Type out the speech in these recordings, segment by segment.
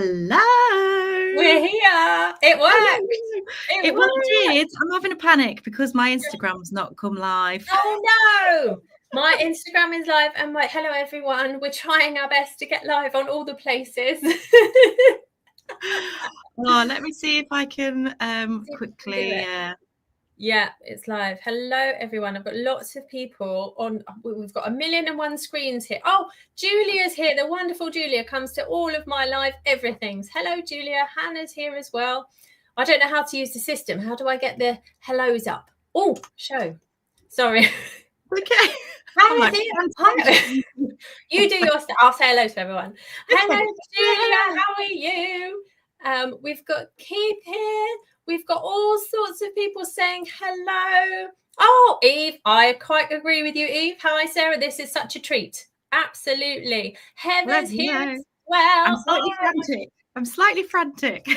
Hello. We're here. It worked. It did. I'm having a panic because my Instagram's not come live. Oh no. My Instagram is live and my hello everyone. We're trying our best to get live on all the places. Oh, let me see if I can quickly. Yeah, it's live. Hello everyone. I've got lots of people on. We've got 1,000,001 screens here. Oh, Julia's here. The wonderful Julia comes to all of my live everythings. Hello, Julia. Hannah's here as well. I don't know how to use the system. How do I get the hellos up? Oh, show. Sorry. Okay. Hannah's here. Hi. You do your stuff. I'll say hello to everyone. Hello, Julia. How are you? We've got Keith here. We've got all sorts of people saying hello. Oh, Eve, I quite agree with you, Eve. Hi, Sarah. This is such a treat. Absolutely. Heather's here as well. I'm slightly frantic.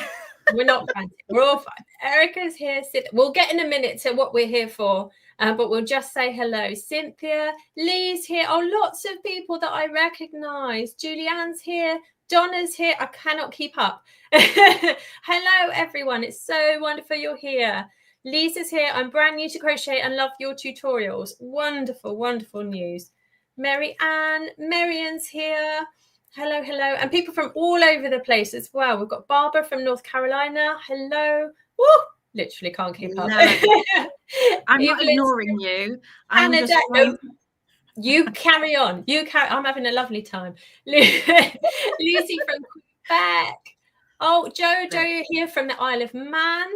We're not frantic. We're all fine. Erica's here. We'll get in a minute to what we're here for, but we'll just say hello. Cynthia, Lee's here. Oh, lots of people that I recognise. Julianne's here. Donna's here. I cannot keep up. Hello, everyone. It's so wonderful you're here. Lisa's here. I'm brand new to crochet and love your tutorials. Wonderful, wonderful news. Marianne's here. Hello, hello. And people from all over the place as well. We've got Barbara from North Carolina. Hello. Woo! Literally can't keep up. I'm not ignoring you. You carry on. I'm having a lovely time. Lucy from Quebec. Oh, Jojo, you're here from the Isle of Man.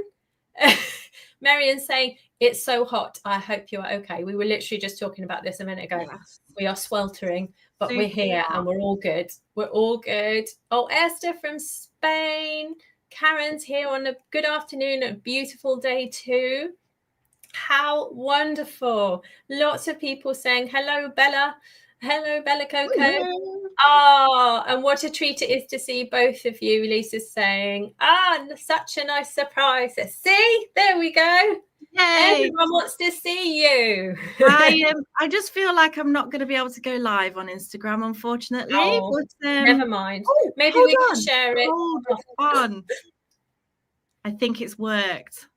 Marian's saying, it's so hot. I hope you are okay. We were literally just talking about this a minute ago. Yes. We are sweltering, but we're here and we're all good. We're all good. Oh, Esther from Spain. Karen's here on a good afternoon, a beautiful day too. How wonderful. Lots of people saying, hello, Bella. Hello, Bella Coco. Hello. Oh, and what a treat it is to see both of you. Lisa's saying, such a nice surprise. See, there we go. Yay. Everyone wants to see you. I just feel like I'm not going to be able to go live on Instagram, unfortunately. Oh, but, never mind. Maybe we can share it. Hold on. I think it's worked.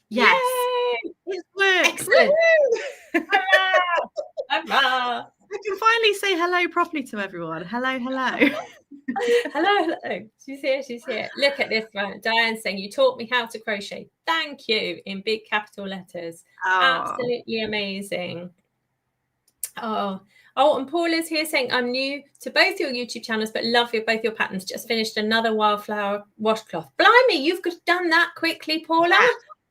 Yes, yay! It's worked. Excellent. I can finally say hello properly to everyone. Hello, hello. Hello. She's here. Look at this one. Diane saying, you taught me how to crochet. Thank you, in big capital letters. Oh. Absolutely amazing. Oh, and Paula's here saying, I'm new to both your YouTube channels, but love both your patterns. Just finished another Wildflower washcloth. Blimey, you've done that quickly, Paula.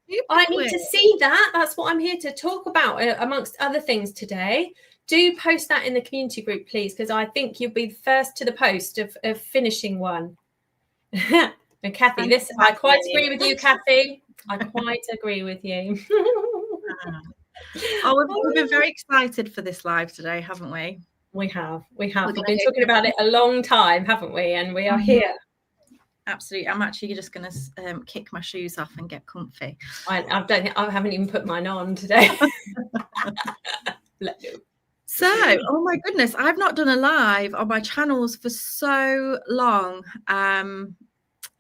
Yeah. I need to see that. That's what I'm here to talk about, amongst other things today. Do post that in the community group, please, because I think you'll be first to the post of finishing one. And Kathy, I quite agree with you, Kathy. I quite agree with you. We've been very excited for this live today, haven't we? We have. We've been talking about it a long time, haven't we? And we are here. Absolutely. I'm actually just going to kick my shoes off and get comfy. I haven't even put mine on today. So, oh my goodness, I've not done a live on my channels for so long. And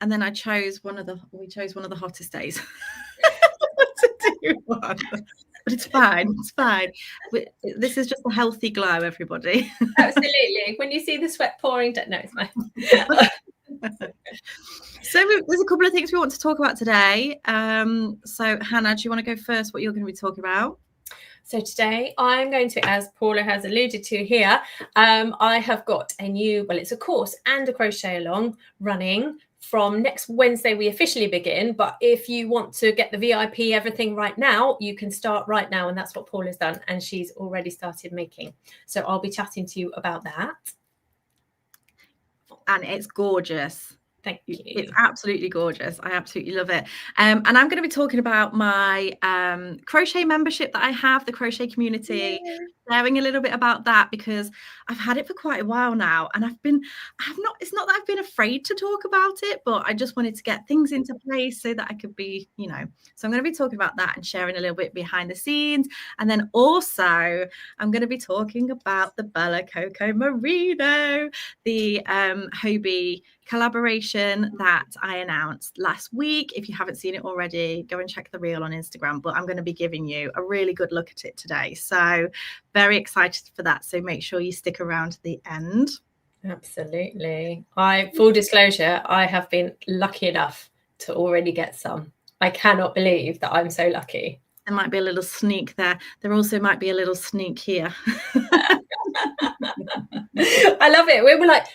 then we chose one of the hottest days to do one. But it's fine. This is just a healthy glow, everybody. Absolutely. When you see the sweat pouring down, no, it's fine. So there's a couple of things we want to talk about today. So Hannah, do you want to go first? What you're going to be talking about? So today I'm going to, as Paula has alluded to here, I have got it's a course and a crochet along running from next Wednesday. We officially begin, but if you want to get the VIP everything right now, you can start right now. And that's what Paula's done. And she's already started making. So I'll be chatting to you about that. And it's gorgeous. Thank you. It's absolutely gorgeous. I absolutely love it. And I'm going to be talking about my crochet membership that I have, the crochet community. sharing a little bit about that because I've had it for quite a while now, and it's not that I've been afraid to talk about it, but I just wanted to get things into place so that I could be, so I'm going to be talking about that and sharing a little bit behind the scenes. And then also I'm going to be talking about the Bella Coco Merino, the Hobie collaboration that I announced last week. If you haven't seen it already, go and check the reel on Instagram, but I'm going to be giving you a really good look at it today. So very excited for that. So make sure you stick around to the end. Absolutely. Full disclosure, I have been lucky enough to already get some. I cannot believe that I'm so lucky. There might be a little sneak there. There also might be a little sneak here. I love it. We were like,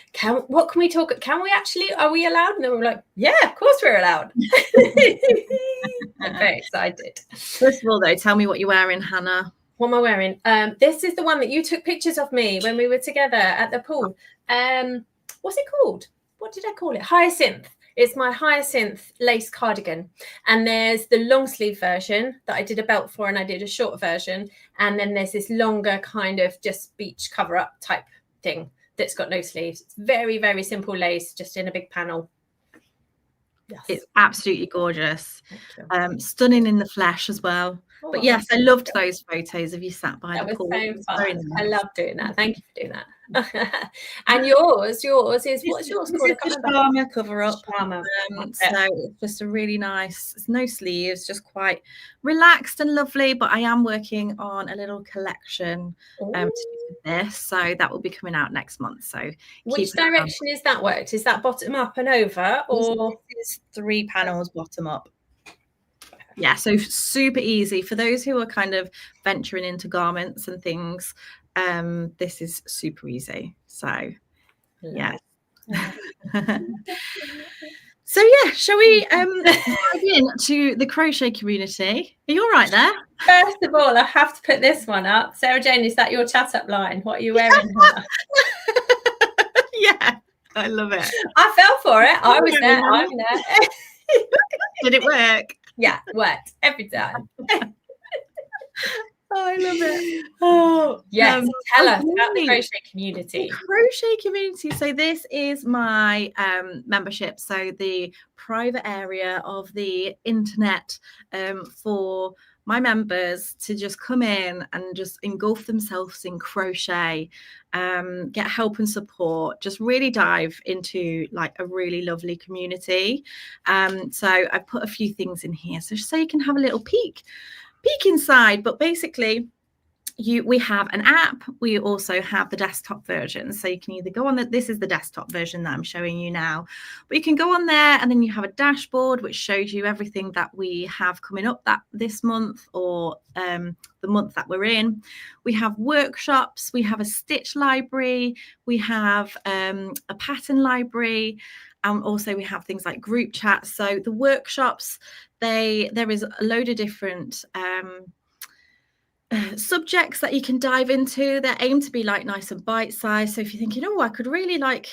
what can we talk? Are we allowed? And then we were like, yeah, of course we're allowed. I'm very excited. First of all, though, tell me what you're wearing, Hannah. What am I wearing? This is the one that you took pictures of me when we were together at the pool. What's it called? What did I call it? Hyacinth. It's my hyacinth lace cardigan. And there's the long sleeve version that I did a belt for, and I did a short version. And then there's this longer kind of just beach cover up type thing that's got no sleeves. It's very, very simple lace, just in a big panel. Yes. It's absolutely gorgeous. Stunning in the flesh as well. But yes, I loved those photos of you sat by the pool. So fun. Nice. I love doing that. Thank you for doing that. And yours is, what's yours called? It's a drama cover up. So it's just a really nice, it's no sleeves, just quite relaxed and lovely. But I am working on a little collection to do with this, so that will be coming out next month. So which direction is that worked? Is that bottom up and over, or is 3 panels bottom up? Yeah, so super easy for those who are kind of venturing into garments and things. This is super easy. So yeah. So yeah, shall we dive into the crochet community? Are you all right there? First of all, I have to put this one up. Sarah Jane, is that your chat up line? What are you wearing? Yeah, I love it. I fell for it. I was there. I'm there. Did it work? Yeah, worked every time. Oh, I love it. Oh, yes. Tell us about the crochet community. The crochet community. So this is my membership. So the private area of the internet for my members to just come in and just engulf themselves in crochet, get help and support, just really dive into like a really lovely community. So I put a few things in here so you can have a little peek inside. But basically we have an app. We also have the desktop version, so you can either go on this is the desktop version that I'm showing you now, but you can go on there and then you have a dashboard which shows you everything that we have coming up this month or the month that we're in. We have workshops, we have a stitch library, we have a pattern library, and also we have things like group chats. So the workshops, there is a load of different subjects that you can dive into. They're aimed to be like nice and bite-sized. So if you're thinking, I could really like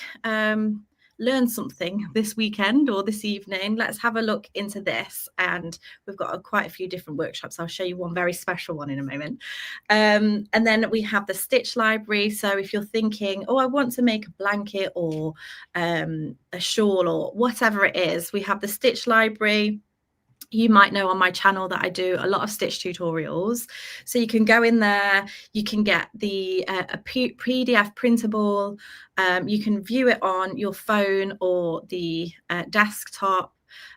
learn something this weekend or this evening, let's have a look into this. And we've got quite a few different workshops. I'll show you one very special one in a moment. And then we have the stitch library. So if you're thinking, I want to make a blanket or a shawl or whatever it is, we have the stitch library. You might know on my channel that I do a lot of stitch tutorials. So you can go in there, you can get the a PDF printable, you can view it on your phone or the desktop.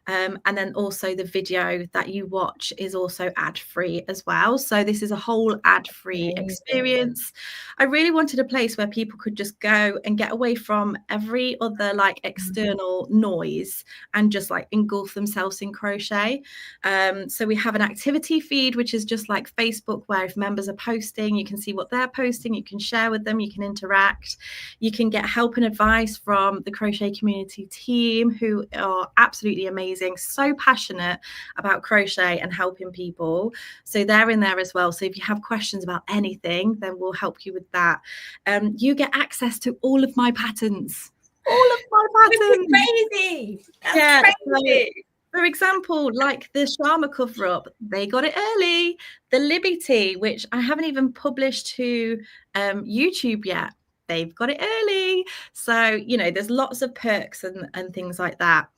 And then also the video that you watch is also ad-free as well. So this is a whole ad-free experience. I really wanted a place where people could just go and get away from every other like external noise and just like engulf themselves in crochet. So we have an activity feed, which is just like Facebook, where if members are posting, you can see what they're posting, you can share with them, you can interact, you can get help and advice from the crochet community team, who are absolutely amazing, so passionate about crochet and helping people. So they're in there as well. So if you have questions about anything, then we'll help you with that. You get access to all of my patterns. All of my patterns. Crazy. That's crazy. For example, like the Sharma cover up, they got it early. The Liberty, which I haven't even published to YouTube yet, they've got it early. So, you know, there's lots of perks and things like that.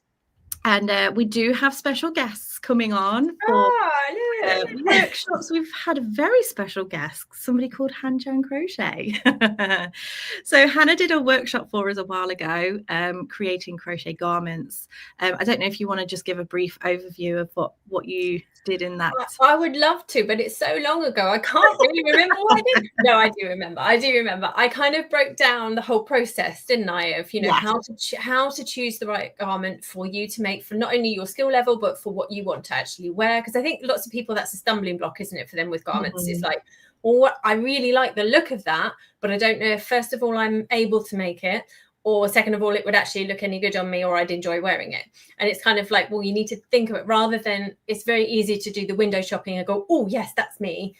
And we do have special guests coming on for workshops. We've had a very special guest, somebody called HanJan Crochet. So Hannah did a workshop for us a while ago, creating crochet garments. I don't know if you want to just give a brief overview of what you did in that. I would love to, but it's so long ago. I can't really remember what I did. No, I do remember. I kind of broke down the whole process, didn't I? Of, you know, how to choose the right garment for you to make for not only your skill level, but for what you want to actually wear. Because I think lots of people, that's a stumbling block, isn't it, for them with garments? It's like, well, I really like the look of that, but I don't know if, first of all, I'm able to make it, or second of all, it would actually look any good on me, or I'd enjoy wearing it. And it's kind of like, well, you need to think of it, rather than, it's very easy to do the window shopping and go, oh yes, that's me.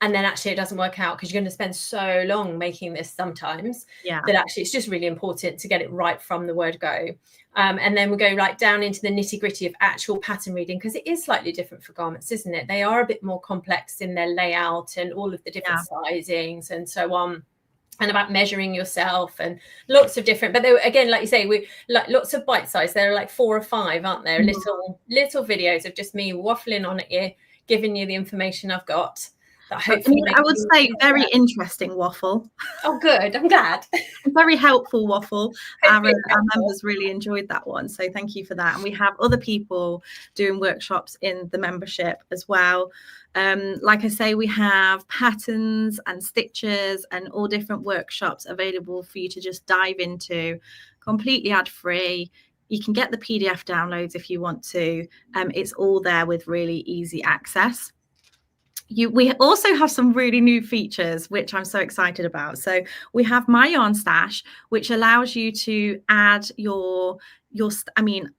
And then actually it doesn't work out, because you're going to spend so long making this sometimes that actually it's just really important to get it right from the word go. And then we'll go right down into the nitty gritty of actual pattern reading, because it is slightly different for garments, isn't it? They are a bit more complex in their layout and all of the different sizings and so on. And about measuring yourself and lots of different, but they were, again, like you say, we like lots of bite size. There are like 4 or 5, aren't there? Little videos of just me waffling on at you, giving you the information I've got. That hopefully I would say very interesting waffle. Oh, good. I'm glad. Very helpful waffle. Our members really enjoyed that one. So thank you for that. And we have other people doing workshops in the membership as well. Like I say, we have patterns and stitches and all different workshops available for you to just dive into, completely ad-free. You can get the PDF downloads if you want to. It's all there with really easy access. We also have some really new features, which I'm so excited about. So we have My Yarn Stash, which allows you to add your I mean,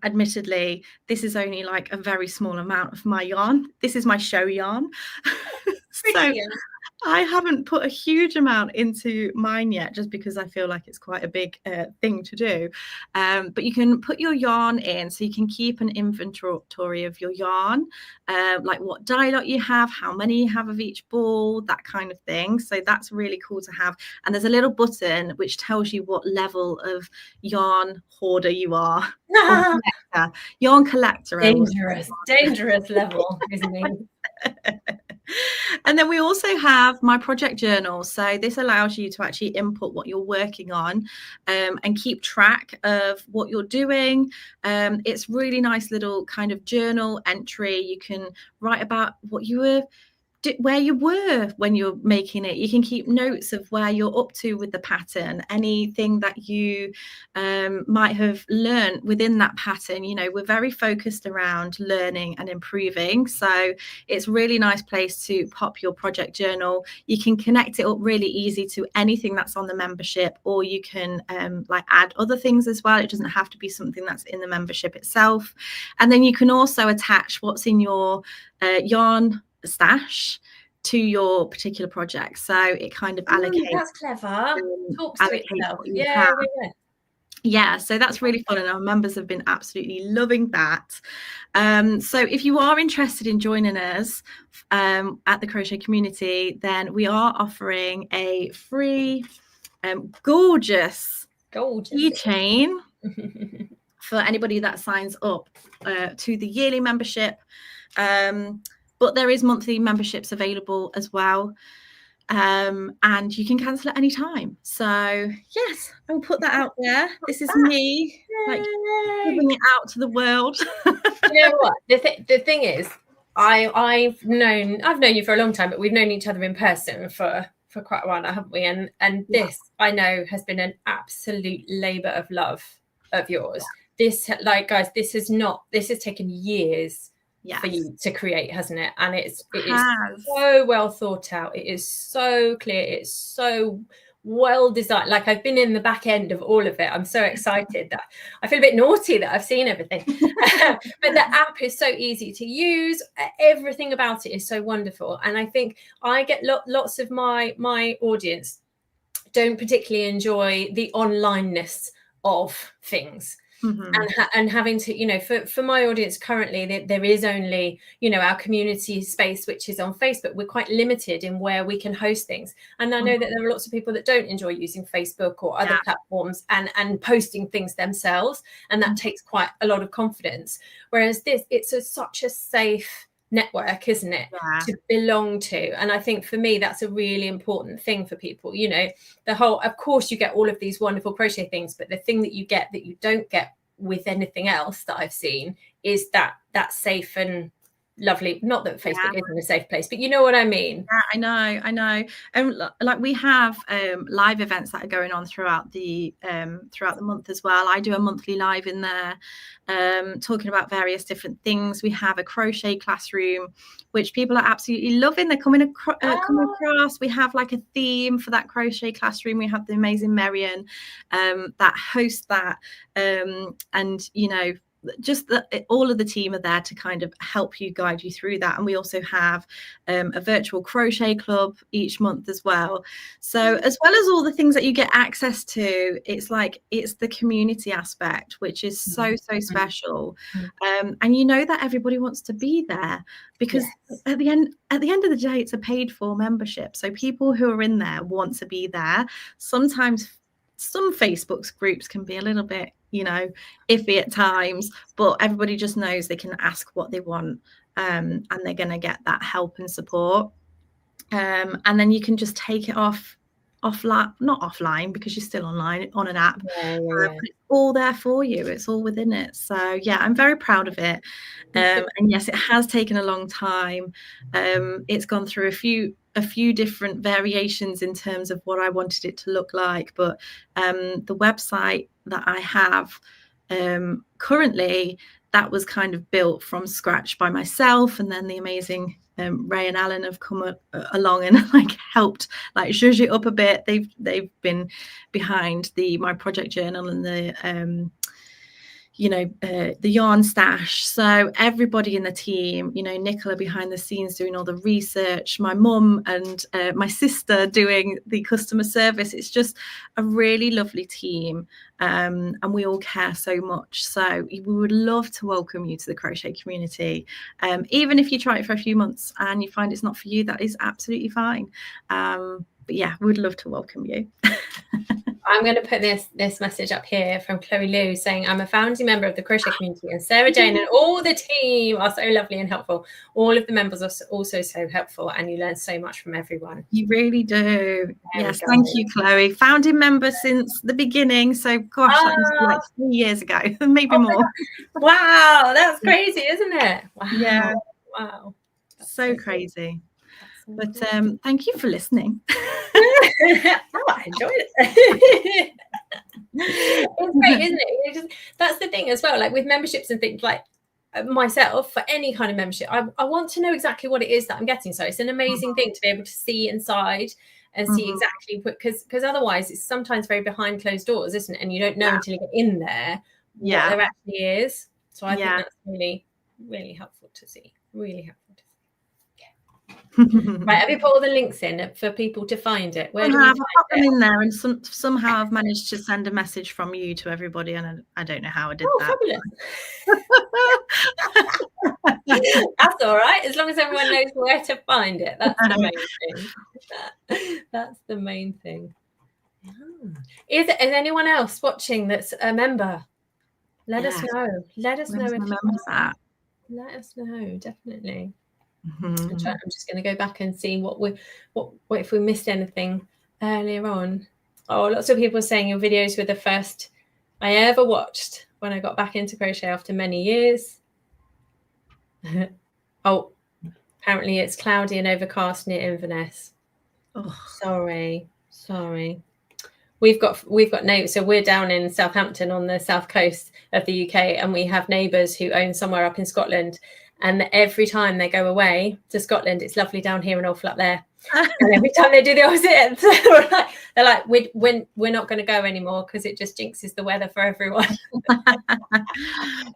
admittedly, this is only like a very small amount of my yarn. This is my show yarn. So I haven't put a huge amount into mine yet, just because I feel like it's quite a big thing to do. But you can put your yarn in, so you can keep an inventory of your yarn, like what dye lot you have, how many you have of each ball, that kind of thing. So that's really cool to have. And there's a little button which tells you what level of yarn hoarder you are. Yarn collector. Dangerous level, isn't it? And then we also have my project journal. So this allows you to actually input what you're working on and keep track of what you're doing. It's really nice little kind of journal entry. You can write about what you were where you were when you're making it. You can keep notes of where you're up to with the pattern, anything that you might have learned within that pattern. You know, we're very focused around learning and improving, so it's a really nice place to pop your project journal. You can connect it up really easy to anything that's on the membership, or you can like add other things as well. It doesn't have to be something that's in the membership itself. And then you can also attach what's in your yarn stash to your particular project, so it kind of allocates. That's clever. Talks to itself. Yeah, so that's really fun, and our members have been absolutely loving that. So if you are interested in joining us at the Crochet Community, then we are offering a free gorgeous keychain for anybody that signs up to the yearly membership. But there is monthly memberships available as well. And you can cancel at any time. So yes, I'll put that out there. This is me, like, giving it out to the world. You know what? The thing is, I've known you for a long time, but we've known each other in person for quite a while now, haven't we? And this, I know, has been an absolute labour of love of yours. This, like, guys, this has taken years for you to create, hasn't it? And it is so well thought out. It is so clear. It's so well designed. Like, I've been in the back end of all of it. I'm so excited that I feel a bit naughty that I've seen everything. But the app is so easy to use. Everything about it is so wonderful. And I think I get lots of my audience don't particularly enjoy the onlineness of things. and having to, you know, for my audience currently, there is only, you know, our community space, which is on Facebook. We're quite limited in where we can host things. And I know that there are lots of people that don't enjoy using Facebook or other platforms and posting things themselves. And that takes quite a lot of confidence. Whereas this, it's such a safe network, isn't it, to belong to? And I think for me, that's a really important thing for people. You know, the whole, of course, you get all of these wonderful crochet things, but the thing that you get that you don't get with anything else that I've seen is that safe and lovely, not that Facebook isn't a safe place, but you know what I mean. I know. And like we have live events that are going on throughout the month as well. I do a monthly live in there, talking about various different things. We have a crochet classroom which people are absolutely loving. They're coming across. We have like a theme for that crochet classroom. We have the amazing Marion that hosts that, and you know, just all of the team are there to kind of help you, guide you through that. And we also have a virtual crochet club each month as well. So as well as all the things that you get access to, it's the community aspect, which is so special. And you know that everybody wants to be there, because at the end of the day, it's a paid for membership. So people who are in there want to be there. Sometimes some Facebook groups can be a little bit, you know, iffy at times, but everybody just knows they can ask what they want, and they're going to get that help and support. And then you can just take it offline, not offline because you're still online on an app. But it's all there for you. It's all within it. So yeah, I'm very proud of it. And yes, it has taken a long time. It's gone through a few different variations in terms of what I wanted it to look like. But the website that I have currently, that was kind of built from scratch by myself, and then the amazing Ray and Alan have come along and like helped like zhuzh it up a bit. They've been behind my project journal and the the yarn stash. So everybody in the team, you know, Nicola behind the scenes doing all the research, my mum and my sister doing the customer service. It's just a really lovely team, and we all care so much. So we would love to welcome you to the crochet community. Even if you try it for a few months and you find it's not for you, that is absolutely fine. But yeah, we'd love to welcome you. I'm going to put this message up here from Chloe Lou saying, I'm a founding member of the crochet community, and Sarah Jane and all the team are so lovely and helpful. All of the members are also so helpful, and you learn so much from everyone. You really do. Yes, thank you, Chloe. Founding member since the beginning. So gosh, that was like 3 years ago, maybe more. Wow, that's crazy, isn't it? Wow. Yeah. Wow. That's so crazy. But thank you for listening. I enjoyed it. It's great, isn't it? That's the thing as well, like with memberships and things, like myself, for any kind of membership, I want to know exactly what it is that I'm getting. So it's an amazing thing to be able to see inside and see exactly, because otherwise it's sometimes very behind closed doors, isn't it? And you don't know until you get in there what there actually is. So I think that's really, really helpful to see. Really helpful to see. Right, have you put all the links in for people to find it? Where do we I've put them in there, and somehow I've managed to send a message from you to everybody, and I don't know how I did that. Fabulous. That's all right, as long as everyone knows where to find it. That's the main thing. That's the main thing. Is anyone else watching that's a member? Let us know. Let us know if that. Let us know, definitely. I'm just going to go back and see what if we missed anything earlier on. Oh, lots of people are saying your videos were the first I ever watched when I got back into crochet after many years. Oh, apparently it's cloudy and overcast near Inverness. Oh, sorry. We've got neighbours. So we're down in Southampton on the south coast of the UK, and we have neighbours who own somewhere up in Scotland. And every time they go away to Scotland, it's lovely down here and awful up there. And every time they do the opposite, they're like, we're not going to go anymore because it just jinxes the weather for everyone.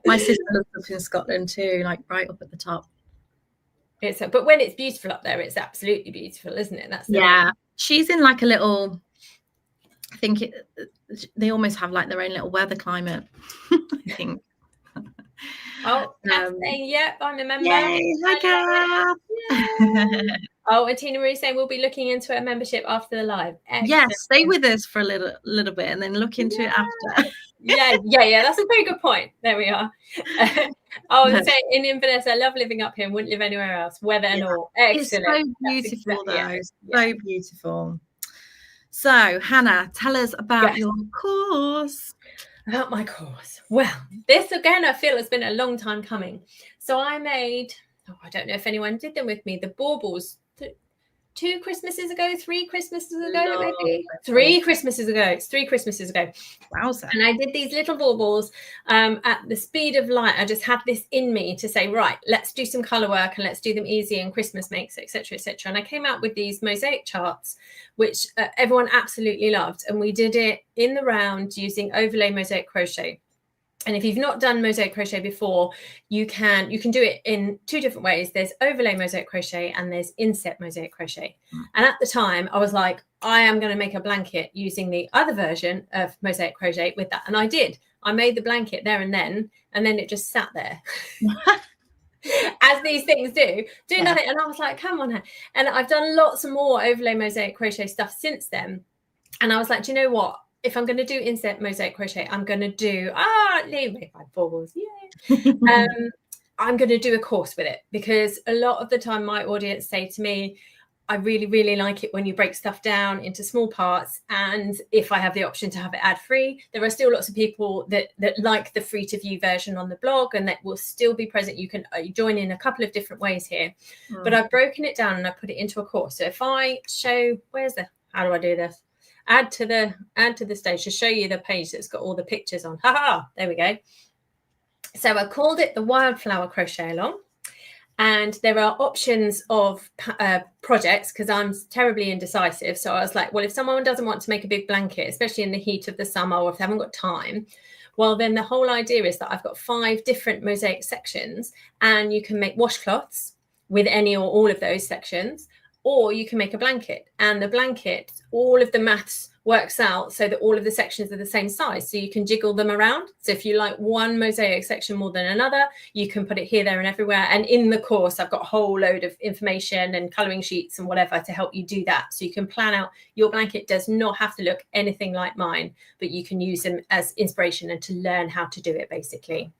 My sister lives up in Scotland too, like right up at the top. But when it's beautiful up there, it's absolutely beautiful, isn't it? That's she's in like a little I think they almost have like their own little weather climate. I think. Oh, Kath saying, yep, I'm a member. Yay, hi, Kath. Oh, and Tina Marie saying we'll be looking into a membership after the live. Excellent. Yes, stay with us for a little bit and then look into it after. Yeah. That's a very good point. There we are. Oh, so in Inverness, I love living up here. Wouldn't live anywhere else. Weather and all. Excellent. It's so beautiful, though. So beautiful. So, Hannah, tell us about your course. About my course. Well, this again, I feel has been a long time coming. So I made, I don't know if anyone did them with me, the baubles 2 Christmases ago, 3 Christmases ago, maybe 3 Christmases ago. It's 3 Christmases ago. Wowza. And I did these little baubles at the speed of light. I just had this in me to say, right, let's do some color work and let's do them easy and Christmas makes, etc., etc. And I came out with these mosaic charts, which everyone absolutely loved. And we did it in the round using overlay mosaic crochet. And if you've not done mosaic crochet before, you can do it in 2 different ways. There's overlay mosaic crochet and there's inset mosaic crochet. And at the time, I was like, I am going to make a blanket using the other version of mosaic crochet with that. And I did. I made the blanket there and then it just sat there. As these things do nothing. And I was like, come on. And I've done lots of more overlay mosaic crochet stuff since then. And I was like, do you know what? If I'm going to do inset mosaic crochet, I'm going to do, leave me 5 baubles. Yay. I'm going to do a course with it because a lot of the time my audience say to me, I really, really like it when you break stuff down into small parts. And if I have the option to have it ad free, there are still lots of people that like the free to view version on the blog and that will still be present. You can join in a couple of different ways here, but I've broken it down and I put it into a course. So if I show, how do I do this? Add to the stage to show you the page that's got all the pictures on. There we go. So I called it the Wildflower Crochet Along. And there are options of projects because I'm terribly indecisive. So I was like, well, if someone doesn't want to make a big blanket, especially in the heat of the summer, or if they haven't got time, well, then the whole idea is that I've got 5 different mosaic sections and you can make washcloths with any or all of those sections. Or you can make a blanket, and the blanket, all of the maths works out so that all of the sections are the same size. So you can jiggle them around. So if you like one mosaic section more than another, you can put it here, there, and everywhere. And in the course, I've got a whole load of information and colouring sheets and whatever to help you do that. So you can plan out your blanket. Does not have to look anything like mine, but you can use them as inspiration and to learn how to do it, basically.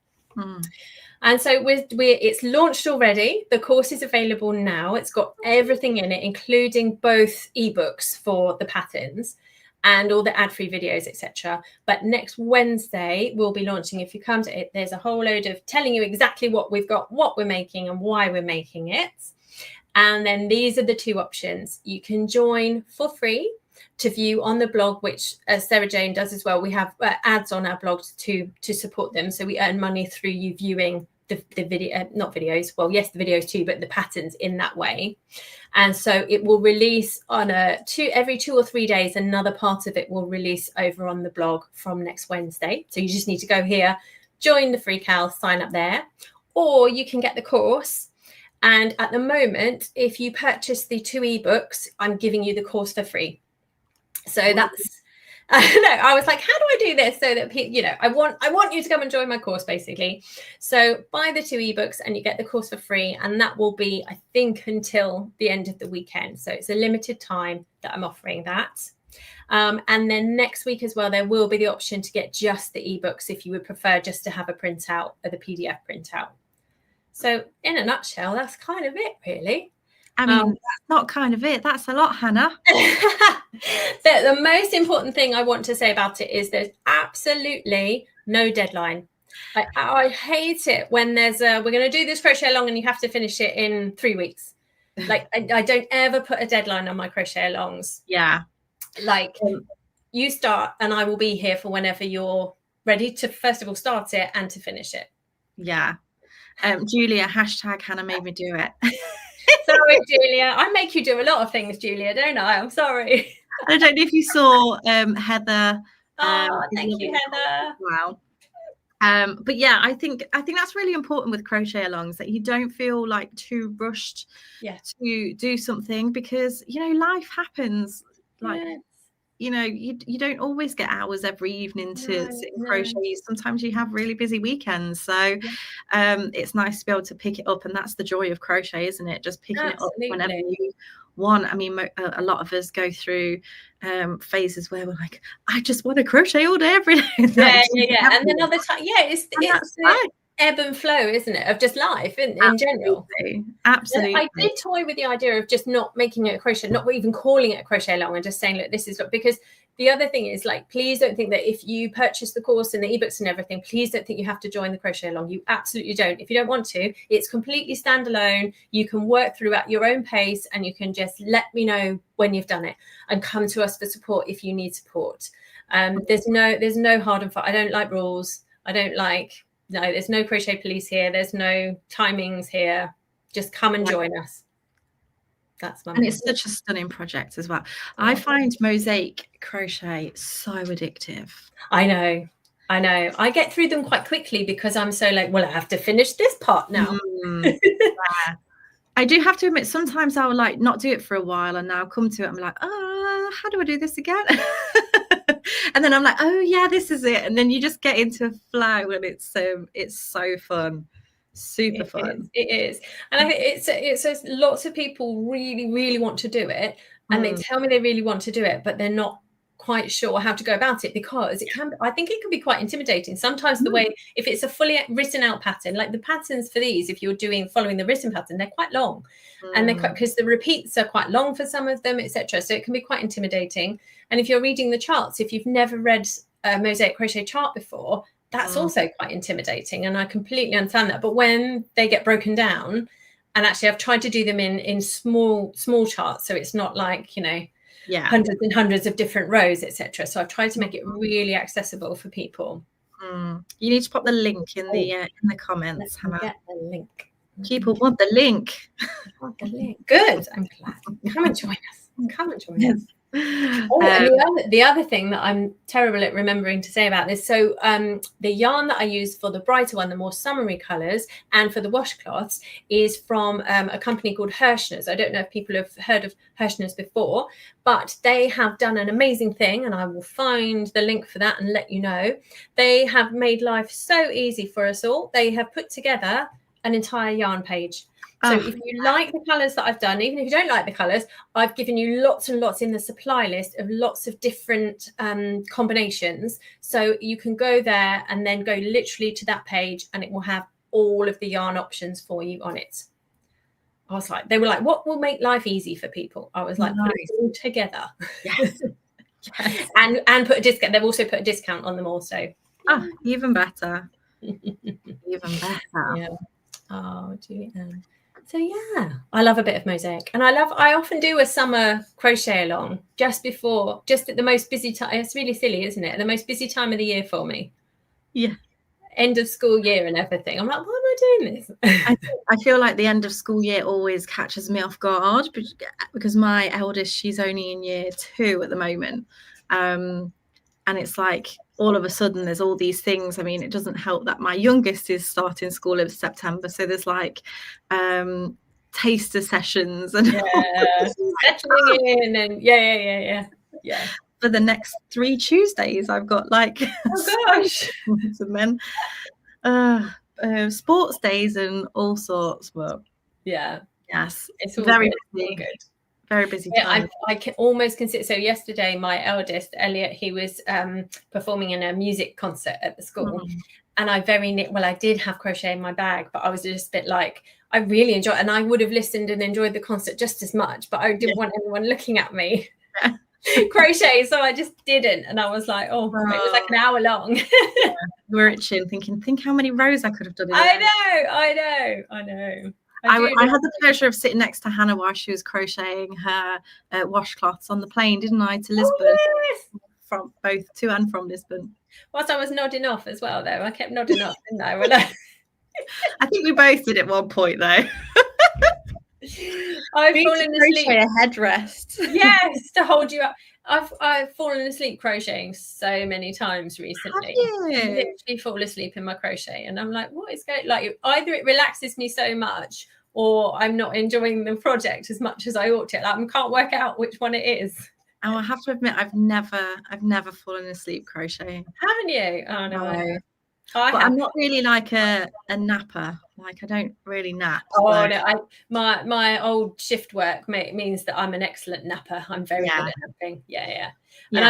And so it's launched already. The course is available now. It's got everything in it, including both ebooks for the patterns and all the ad-free videos, etc. But next Wednesday, we'll be launching. If you come to it, there's a whole load of telling you exactly what we've got, what we're making and why we're making it. And then these are the 2 options. You can join for free to view on the blog, which as Sarah Jane does as well. We have ads on our blog to support them. So we earn money through you viewing the video, not videos. Well, yes, the videos too, but the patterns in that way. And so it will release on every 2 or 3 days. Another part of it will release over on the blog from next Wednesday. So you just need to go here, join the free Cal, sign up there, or you can get the course. And at the moment, if you purchase the 2 ebooks, I'm giving you the course for free. So that's, I was like, how do I do this so that people, I want you to come and join my course, basically. So buy the 2 ebooks and you get the course for free. And that will be, I think, until the end of the weekend. So it's a limited time that I'm offering that. And then next week as well, there will be the option to get just the ebooks if you would prefer just to have a printout or the PDF printout. So in a nutshell, that's kind of it, really. I mean, that's not kind of it. That's a lot, Hannah. The most important thing I want to say about it is there's absolutely no deadline. I hate it when there's we're going to do this crochet along and you have to finish it in 3 weeks. Like, I don't ever put a deadline on my crochet alongs. Yeah. Like, you start and I will be here for whenever you're ready to, first of all, start it and to finish it. Yeah. Julia, hashtag Hannah made me do it. Sorry, Julia. I make you do a lot of things, Julia, don't I? I'm sorry. I don't know if you saw Heather. Thank you, Heather. Wow. But yeah, I think that's really important with crochet alongs, that you don't feel like too rushed to do something, because life happens. Like you know, you don't always get hours every evening to sit and crochet. Sometimes you have really busy weekends. So it's nice to be able to pick it up. And that's the joy of crochet, isn't it? Just picking it up whenever you want. I mean, a lot of us go through phases where we're like, I just want to crochet all day, every day. And then other time, it's the ebb and flow, isn't it, of just life in general. Absolutely. I did toy with the idea of just not making it a crochet, not even calling it a crochet along, and just saying, look, this is what, because the other thing is, like, please don't think that if you purchase the course and the ebooks and everything, please don't think you have to join the crochet along. You absolutely don't. If you don't want to, it's completely standalone. You can work through at your own pace, and you can just let me know when you've done it and come to us for support if you need support. There's no hard and fast. I don't like rules. There's no crochet police here. There's no timings here. Just come and join us. That's my. And it's such a stunning project as well. I find mosaic crochet so addictive. I know. I get through them quite quickly because I'm so like, well, I have to finish this part now. I do have to admit, sometimes I'll like not do it for a while, and now I'll come to it. I'm like, how do I do this again? And then I'm like, oh yeah, this is it. And then you just get into a flow, and it's so fun, super fun. It is. And I think it's lots of people really, really want to do it, and they tell me they really want to do it, but they're not quite sure how to go about it, because I think it can be quite intimidating sometimes. The way, if it's a fully written out pattern, like the patterns for these, if you're following the written pattern, they're quite long, and they're because the repeats are quite long for some of them, etc. So it can be quite intimidating. And if you're reading the charts, if you've never read a mosaic crochet chart before, that's also quite intimidating, and I completely understand that. But when they get broken down, and actually I've tried to do them in small charts, so it's not like, hundreds and hundreds of different rows, etc. So I've tried to make it really accessible for people. You need to pop the link in the comments. Get the link. People want the link. Good. I'm glad. Come and join us. And the other thing that I'm terrible at remembering to say about this, so the yarn that I use for the brighter one, the more summery colours, and for the washcloths is from a company called Hirschner's. I don't know if people have heard of Hirschner's before, but they have done an amazing thing, and I will find the link for that and let you know. They have made life so easy for us all. They have put together an entire yarn page. So if you like the colours that I've done, even if you don't like the colours, I've given you lots and lots in the supply list of lots of different combinations. So you can go there and then go literally to that page, and it will have all of the yarn options for you on it. I was like, they were like, what will make life easy for people? I was like, put it all together. Yes. and put a discount. They've also put a discount on them also. Even better. Even better. Yeah. Oh, Julianne. So yeah, I love a bit of mosaic, and I often do a summer crochet along just at the most busy time. It's really silly, isn't it? The most busy time of the year for me. Yeah. End of school year and everything. I'm like, why am I doing this? I feel like the end of school year always catches me off guard, because my eldest, she's only in year 2 at the moment. And it's like, all of a sudden there's all these things. I mean, it doesn't help that my youngest is starting school in September. So there's like taster sessions and settling in, and yeah. For the next 3 Tuesdays, I've got like and then sports days and all sorts. But yes, it's very good. Very busy time. I can almost consider. So yesterday, my eldest Elliot, he was performing in a music concert at the school, and I did have crochet in my bag, but I was just a bit like, I really enjoyed it, and I would have listened and enjoyed the concert just as much, but I didn't want anyone looking at me crochet, so I just didn't, and I was like, it was like an hour long. We're itching, thinking, think how many rows I could have done. I know. I had the pleasure of sitting next to Hannah while she was crocheting her washcloths on the plane, didn't I, to Lisbon? Yes. From both to and from Lisbon. Whilst I was nodding off as well, though. I kept nodding off, didn't I? I think we both did at one point, though. I've fallen asleep. A headrest. Yes, to hold you up. I've fallen asleep crocheting so many times recently. I literally fall asleep in my crochet, and I'm like, what is going? Like, either it relaxes me so much, or I'm not enjoying the project as much as I ought to. Like, I can't work out which one it is. I have to admit, I've never fallen asleep crocheting. Haven't you? Oh no. No. I But have. I'm not really like a napper. Like I don't really nap. Oh so. no, my old shift work means that I'm an excellent napper. I'm very good at napping. Yeah. And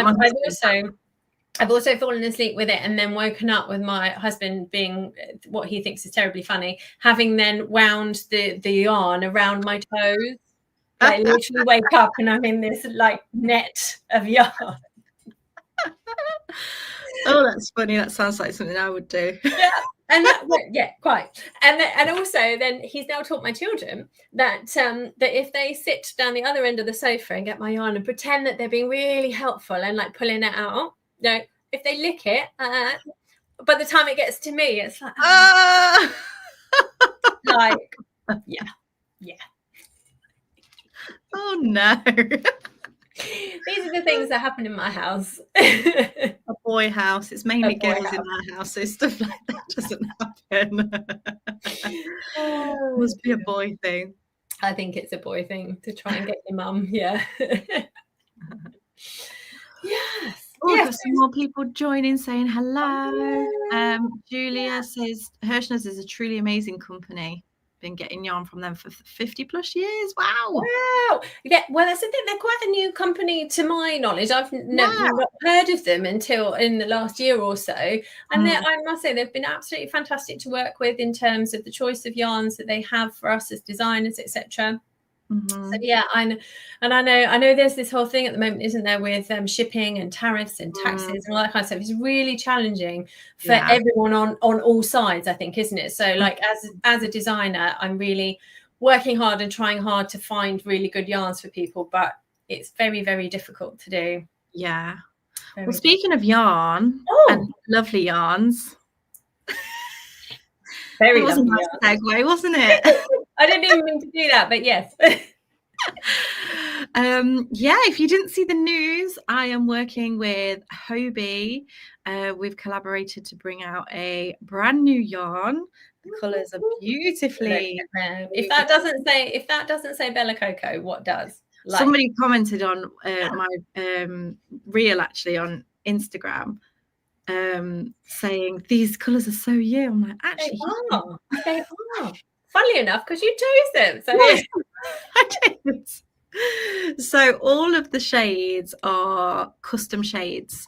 I've also fallen asleep with it and then woken up with my husband being what he thinks is terribly funny, having then wound the yarn around my toes. Like literally wake up and I'm in this like net of yarn. Oh, that's funny. That sounds like something I would do. Yeah. And quite. And also then he's now taught my children that that if they sit down the other end of the sofa and get my yarn and pretend that they're being really helpful and like pulling it out, if they lick it, by the time it gets to me, it's like like yeah. Oh no. These are the things that happen in my house. A boy house. It's mainly girls in my house, so stuff like that doesn't happen. Must be a boy thing. I think it's a boy thing to try and get your mum. Yeah. Yes. Oh, got some more people joining saying hello. Julia says Hirschner's is a truly amazing company. Been getting yarn from them for 50 plus years. Wow. Yeah, well, that's the thing. They're quite a new company to my knowledge. I've never heard of them until in the last year or so. And I must say they've been absolutely fantastic to work with in terms of the choice of yarns that they have for us as designers, etc. So yeah, I know there's this whole thing at the moment, isn't there, with shipping and tariffs and taxes and all that kind of stuff. It's really challenging for everyone on all sides, I think, isn't it? So like as a designer, I'm really working hard and trying hard to find really good yarns for people, but it's very, very difficult to do. Yeah. Well, speaking of yarn and lovely yarns, very that was lovely a nice segue, wasn't it? I didn't even mean to do that, but yes. If you didn't see the news, I am working with Hobie. We've collaborated to bring out a brand new yarn. The colours are beautifully. If that doesn't say Bella Coco, what does? Like, somebody commented on my reel actually on Instagram, saying these colours are so you. I'm like, actually, they are. Funnily enough, because you chose them. So yes, I did. So all of the shades are custom shades.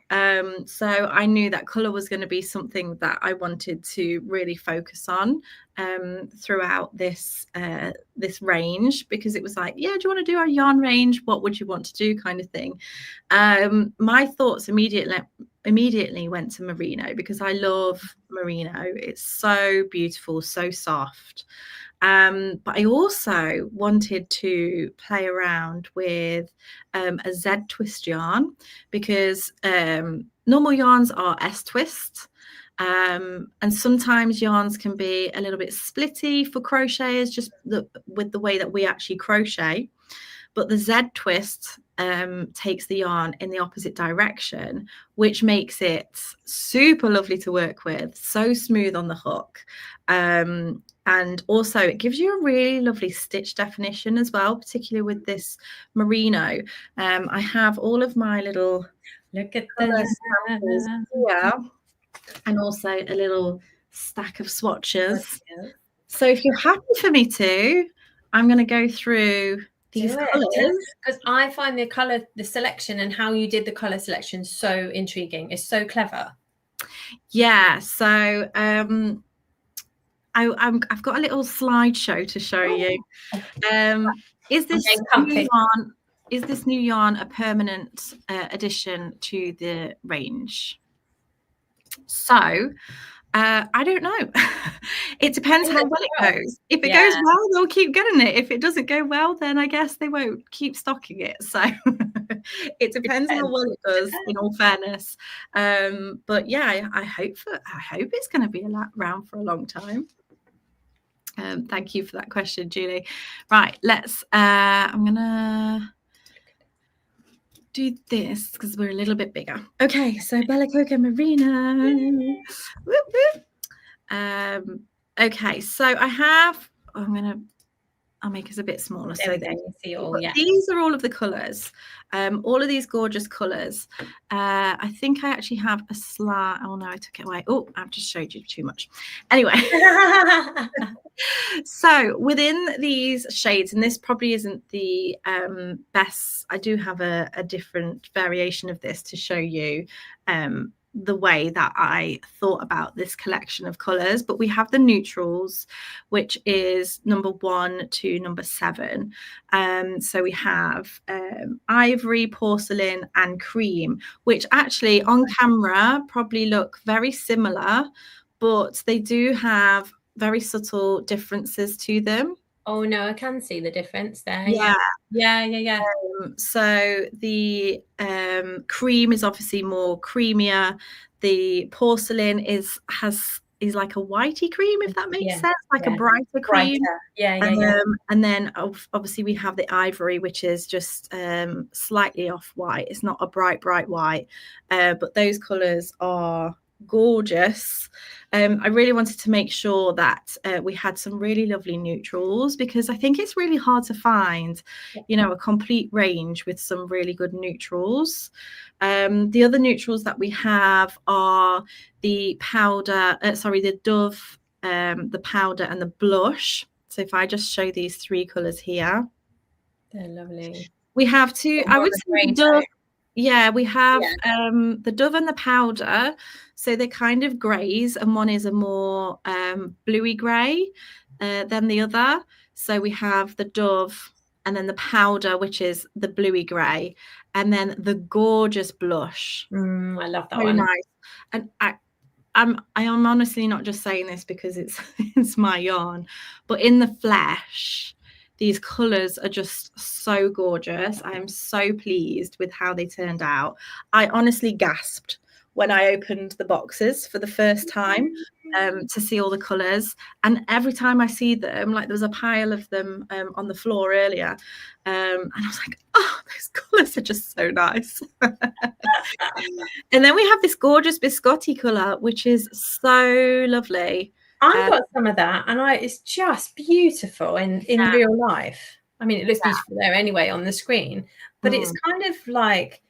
So I knew that colour was going to be something that I wanted to really focus on throughout this range, because it was like, yeah, do you want to do our yarn range? What would you want to do, kind of thing. My thoughts immediately went to merino, because I love merino. It's so beautiful, so soft. But I also wanted to play around with a Z twist yarn, because normal yarns are S twist, and sometimes yarns can be a little bit splitty for crocheters, just with the way that we actually crochet. But the Z twist takes the yarn in the opposite direction, which makes it super lovely to work with, so smooth on the hook. And also it gives you a really lovely stitch definition as well, particularly with this merino. I have all of my little look at the samples here, and also a little stack of swatches. So if you're happy for me to, I'm going to go through these colours, because I find the selection and how you did the colour selection so intriguing. It's so clever. Yeah, so I've got a little slideshow to show you. Is this new yarn a permanent addition to the range? So I don't know. It depends how well it goes. If it goes well, they'll keep getting it. If it doesn't go well, then I guess they won't keep stocking it. So it depends how well it does, in all fairness. But yeah, I hope it's going to be around for a long time. Thank you for that question, Julie. Right, I'm gonna do this because we're a little bit bigger. Okay, so Bella Coco Merino. Whoop, whoop. Okay, so I I'll make us a bit smaller There so we that go. You see it all. Yeah. these are all of the colours, all of these gorgeous colours. I think I actually have a slide. Oh no, I took it away. Oh, I've just showed you too much. Anyway, so within these shades, and this probably isn't the best, I do have a different variation of this to show you the way that I thought about this collection of colours, but we have the neutrals, which is number 1 to number 7. So we have ivory, porcelain and cream, which actually on camera probably look very similar, but they do have very subtle differences to them. Oh no, I can see the difference there. Yeah. So the cream is obviously more creamier. The porcelain is like a whitey cream, if that makes sense, like a brighter cream. And then obviously we have the ivory, which is just slightly off white. It's not a bright white, but those colors are gorgeous. I really wanted to make sure that we had some really lovely neutrals, because I think it's really hard to find, you know, a complete range with some really good neutrals. The other neutrals that we have are the powder, the Dove, the powder and the blush. So if I just show these 3 colors here, they're lovely. We have two, I would say Dove. Yeah, we have the Dove and the powder. So they're kind of greys, and one is a more bluey grey than the other. So we have the Dove and then the powder, which is the bluey grey, and then the gorgeous blush. I love that one. Nice. And I am honestly not just saying this because it's my yarn, but in the flesh, these colours are just so gorgeous. I am so pleased with how they turned out. I honestly gasped when I opened the boxes for the first time to see all the colours. And every time I see them, like there was a pile of them on the floor earlier. And I was like, oh, those colours are just so nice. And then we have this gorgeous biscotti colour, which is so lovely. I've got some of that, and it's just beautiful in real life. I mean, it looks beautiful there anyway on the screen, but it's kind of like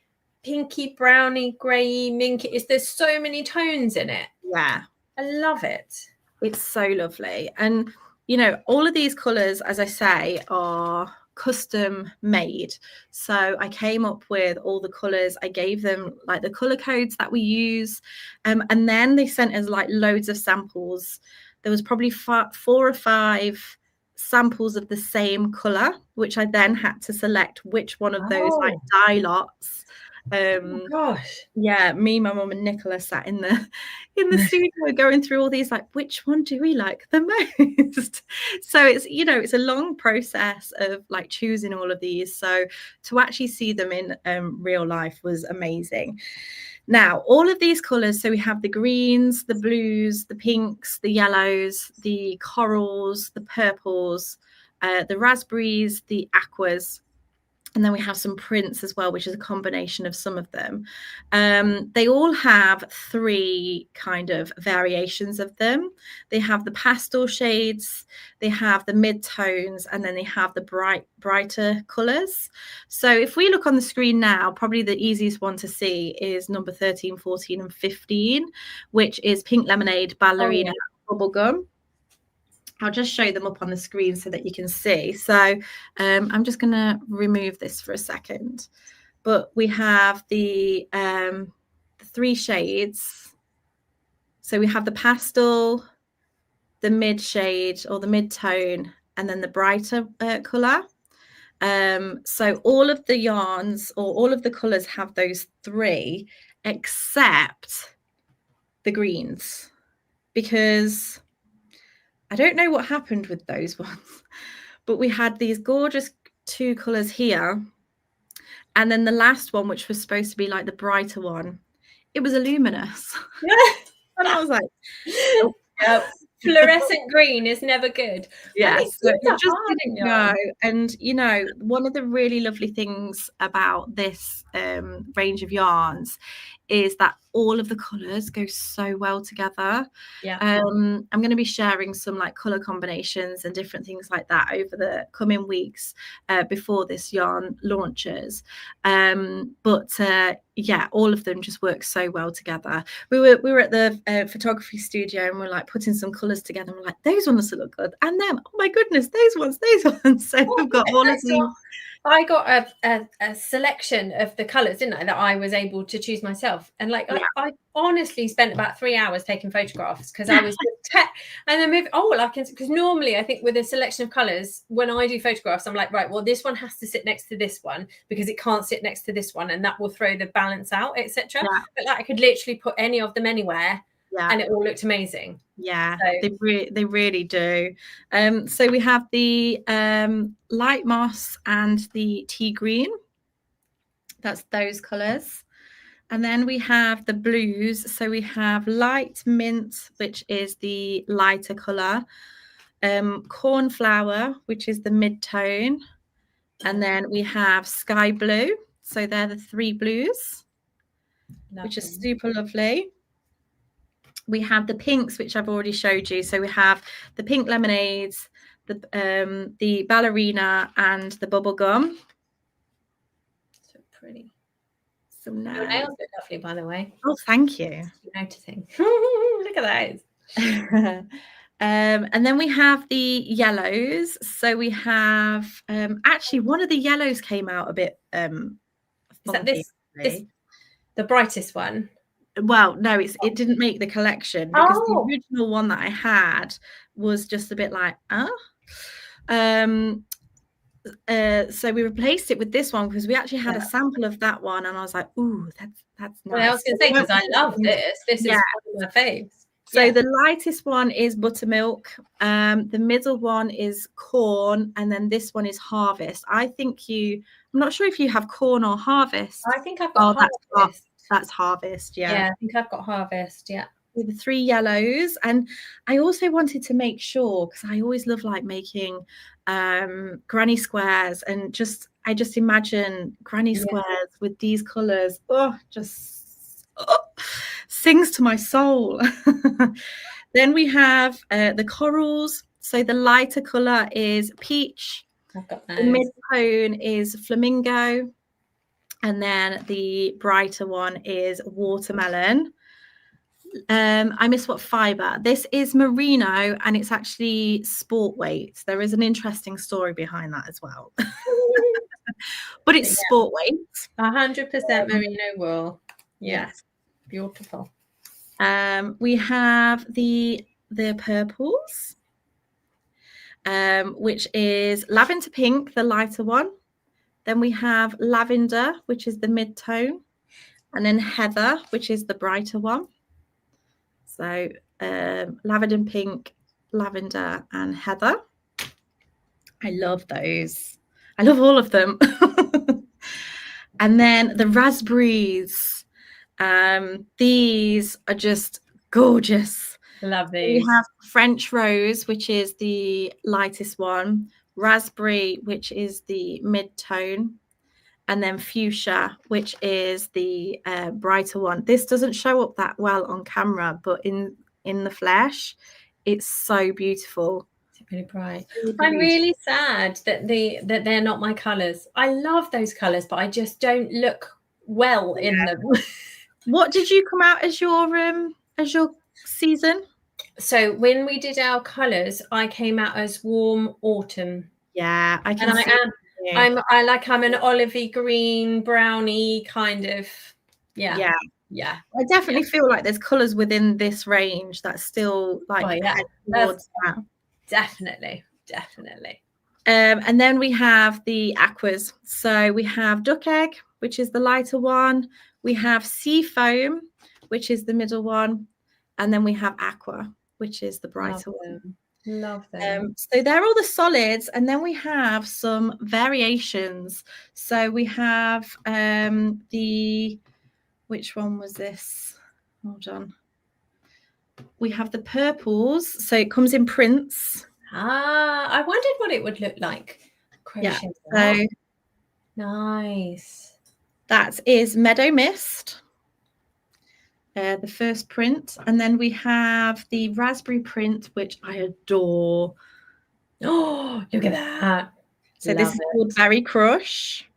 pinky, browny, grey, minky. There's so many tones in it. Yeah. I love it. It's so lovely. And, you know, all of these colours, as I say, are custom made. So I came up with all the colours. I gave them like the colour codes that we use. And then they sent us like loads of samples. There was probably 4 or 5 samples of the same colour, which I then had to select which one of those like dye lots. Oh gosh. Yeah, me, my mum and Nicola sat in the studio going through all these, like, which one do we like the most? So it's, you know, it's a long process of like choosing all of these. So to actually see them in real life was amazing. Now, all of these colours, so we have the greens, the blues, the pinks, the yellows, the corals, the purples, the raspberries, the aquas. And then we have some prints as well, which is a combination of some of them. They all have 3 kind of variations of them. They have the pastel shades, they have the mid-tones, and then they have the brighter colours. So if we look on the screen now, probably the easiest one to see is number 13, 14, and 15, which is Pink Lemonade, Ballerina, Bubblegum. I'll just show them up on the screen so that you can see. So I'm just going to remove this for a second. But we have the 3 shades. So we have the pastel, the mid shade or the mid tone, and then the brighter colour. So all of the yarns or all of the colours have those 3 except the greens, because I don't know what happened with those ones, but we had these gorgeous 2 colours here. And then the last one, which was supposed to be like the brighter one, it was a luminous. And I was like, fluorescent green is never good. Yes, so it just didn't go. And, you know, one of the really lovely things about this range of yarns is that all of the colours go so well together. Yeah. I'm going to be sharing some like colour combinations and different things like that over the coming weeks before this yarn launches. Yeah, all of them just work so well together. We were at the photography studio and we're like putting some colours together. And we're like, those ones look good, and them, oh my goodness, those ones. So we've got all of these. I got a selection of the colours, didn't I, that I was able to choose myself. And like, yeah. I honestly spent about 3 hours taking photographs because I was and then because normally I think with a selection of colours, when I do photographs, I'm like, right, well, this one has to sit next to this one because it can't sit next to this one, and that will throw the balance out, etc. Yeah. But like, I could literally put any of them anywhere. Yeah. And it all looked amazing. Yeah, so. They really do. So we have the light moss and the tea green. That's those colours. And then we have the blues. So we have light mint, which is the lighter colour. Cornflower, which is the mid-tone. And then we have sky blue. So they're the 3 blues, which is super lovely. We have the pinks, which I've already showed you. So we have the pink lemonades, the ballerina, and the bubblegum. So pretty. So nice. Your nails look lovely, by the way. Oh, thank you. Noticing. Look at those. And then we have the yellows. So we have actually one of the yellows came out a bit. Is that this the brightest one? Well, no, it didn't make the collection because the original one that I had was just a bit like, so we replaced it with this one because we actually had a sample of that one, and I was like, ooh, that's nice. Well, I was going to say, because I love this. This is one of my faves. So the lightest one is buttermilk, the middle one is corn, and then this one is harvest. I'm not sure if you have corn or harvest. I think I've got harvest. That's harvest, yeah. Yeah, I think I've got harvest, yeah. With the 3 yellows. And I also wanted to make sure, because I always love like making granny squares, and I just imagine granny squares with these colours. Sings to my soul. Then we have the corals. So the lighter colour is peach. I've got those. The mid-tone is flamingo. And then the brighter one is watermelon. I missed what fibre. This is merino, and it's actually sport weight. There is an interesting story behind that as well. But it's sport weight. 100% merino wool. Yes. Beautiful. We have the purples, which is lavender pink, the lighter one. Then we have lavender, which is the mid-tone, and then heather, which is the brighter one. So lavender pink, lavender, and heather. I love those. I love all of them. And then the raspberries. These are just gorgeous. Love these. We have French rose, which is the lightest one. Raspberry, which is the mid-tone, and then fuchsia, which is the brighter one. This doesn't show up that well on camera, but in the flesh, it's so beautiful. It's really bright. I'm really sad that they're not my colours. I love those colours, but I just don't look well in them. What did you come out as your season? So when we did our colours, I came out as warm autumn. Yeah, I can. And I'm an olivey green, browny kind of. Yeah. I definitely feel like there's colours within this range that's still like towards that. Definitely. And then we have the aquas. So we have duck egg, which is the lighter one. We have sea foam, which is the middle one, and then we have aqua, which is the brighter one. Love them. So they're all the solids, and then we have some variations. So we have which one was this? Hold on. We have the purples. So it comes in prints. I wondered what it would look like. Crochet. Yeah. So nice. That is Meadow Mist. the first print, and then we have the raspberry print, which I adore. Oh, look at that. So this is called Berry Crush.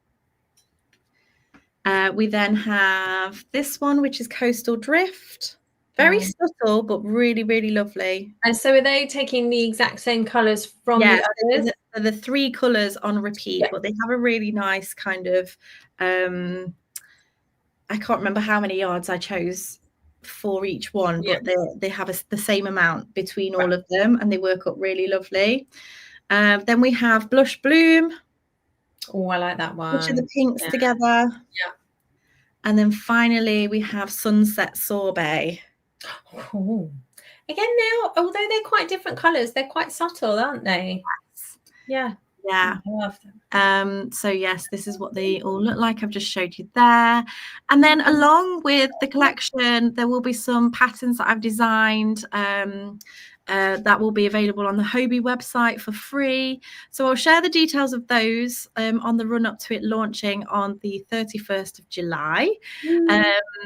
We then have this one, which is Coastal Drift. Very subtle, but really, really lovely. And so are they taking the exact same colours from the others? The 3 colours on repeat, but they have a really nice kind of, I can't remember how many yards I chose for each one, but they have the same amount between all of them, and they work up really lovely. Then we have Blush Bloom. Oh, I like that one. Which are the pinks together. Yeah. And then finally we have Sunset Sorbet. Oh. Again now, although they're quite different colours, they're quite subtle, aren't they? Yes. Yeah. I love them. So yes, this is what they all look like. I've just showed you there. And then along with the collection, there will be some patterns that I've designed that will be available on the Hobie website for free. So I'll share the details of those on the run up to it launching on the 31st of July,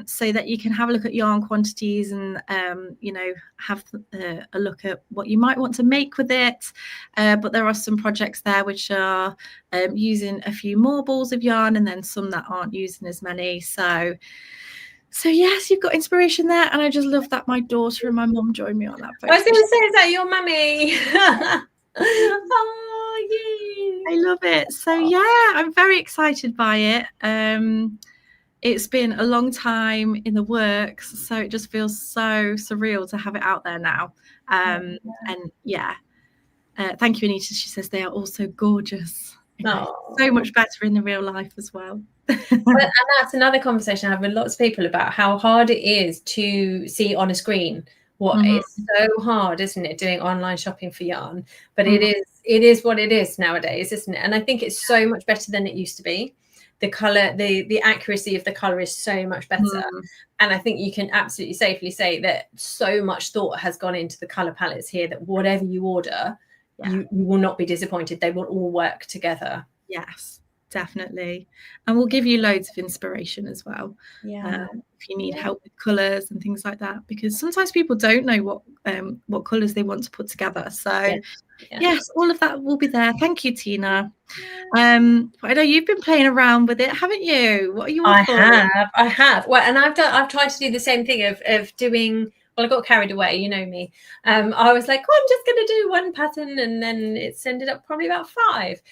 so that you can have a look at yarn quantities and have a look at what you might want to make with it. But there are some projects there which are using a few more balls of yarn, and then some that aren't using as many. So yes, you've got inspiration there, and I just love that my daughter and my mum joined me on that photo. I was going to say, is that your mummy? Oh, yay. I love it. So yeah, I'm very excited by it. It's been a long time in the works, so it just feels so surreal to have it out there now. And yeah, thank you, Anita. She says they are also gorgeous. So much better in the real life as well. And that's another conversation I have with lots of people about how hard it is to see on a screen. It's so hard, isn't it, doing online shopping for yarn? But it is what it is nowadays, isn't it? And I think it's so much better than it used to be. The color, the accuracy of the color is so much better. And I think you can absolutely safely say that so much thought has gone into the color palettes here that whatever you order, you will not be disappointed. They will all work together. Yes, definitely. And we'll give you loads of inspiration as well. If you need help with colours and things like that, because sometimes people don't know what colours they want to put together. So yes, all of that will be there. Thank you, Tina. I know you've been playing around with it, haven't you? What are your thoughts? I have. Well, and I've tried to do the same thing of doing. Well, I got carried away, you know me. I was like, I'm just going to do one pattern, and then it's ended up probably about 5.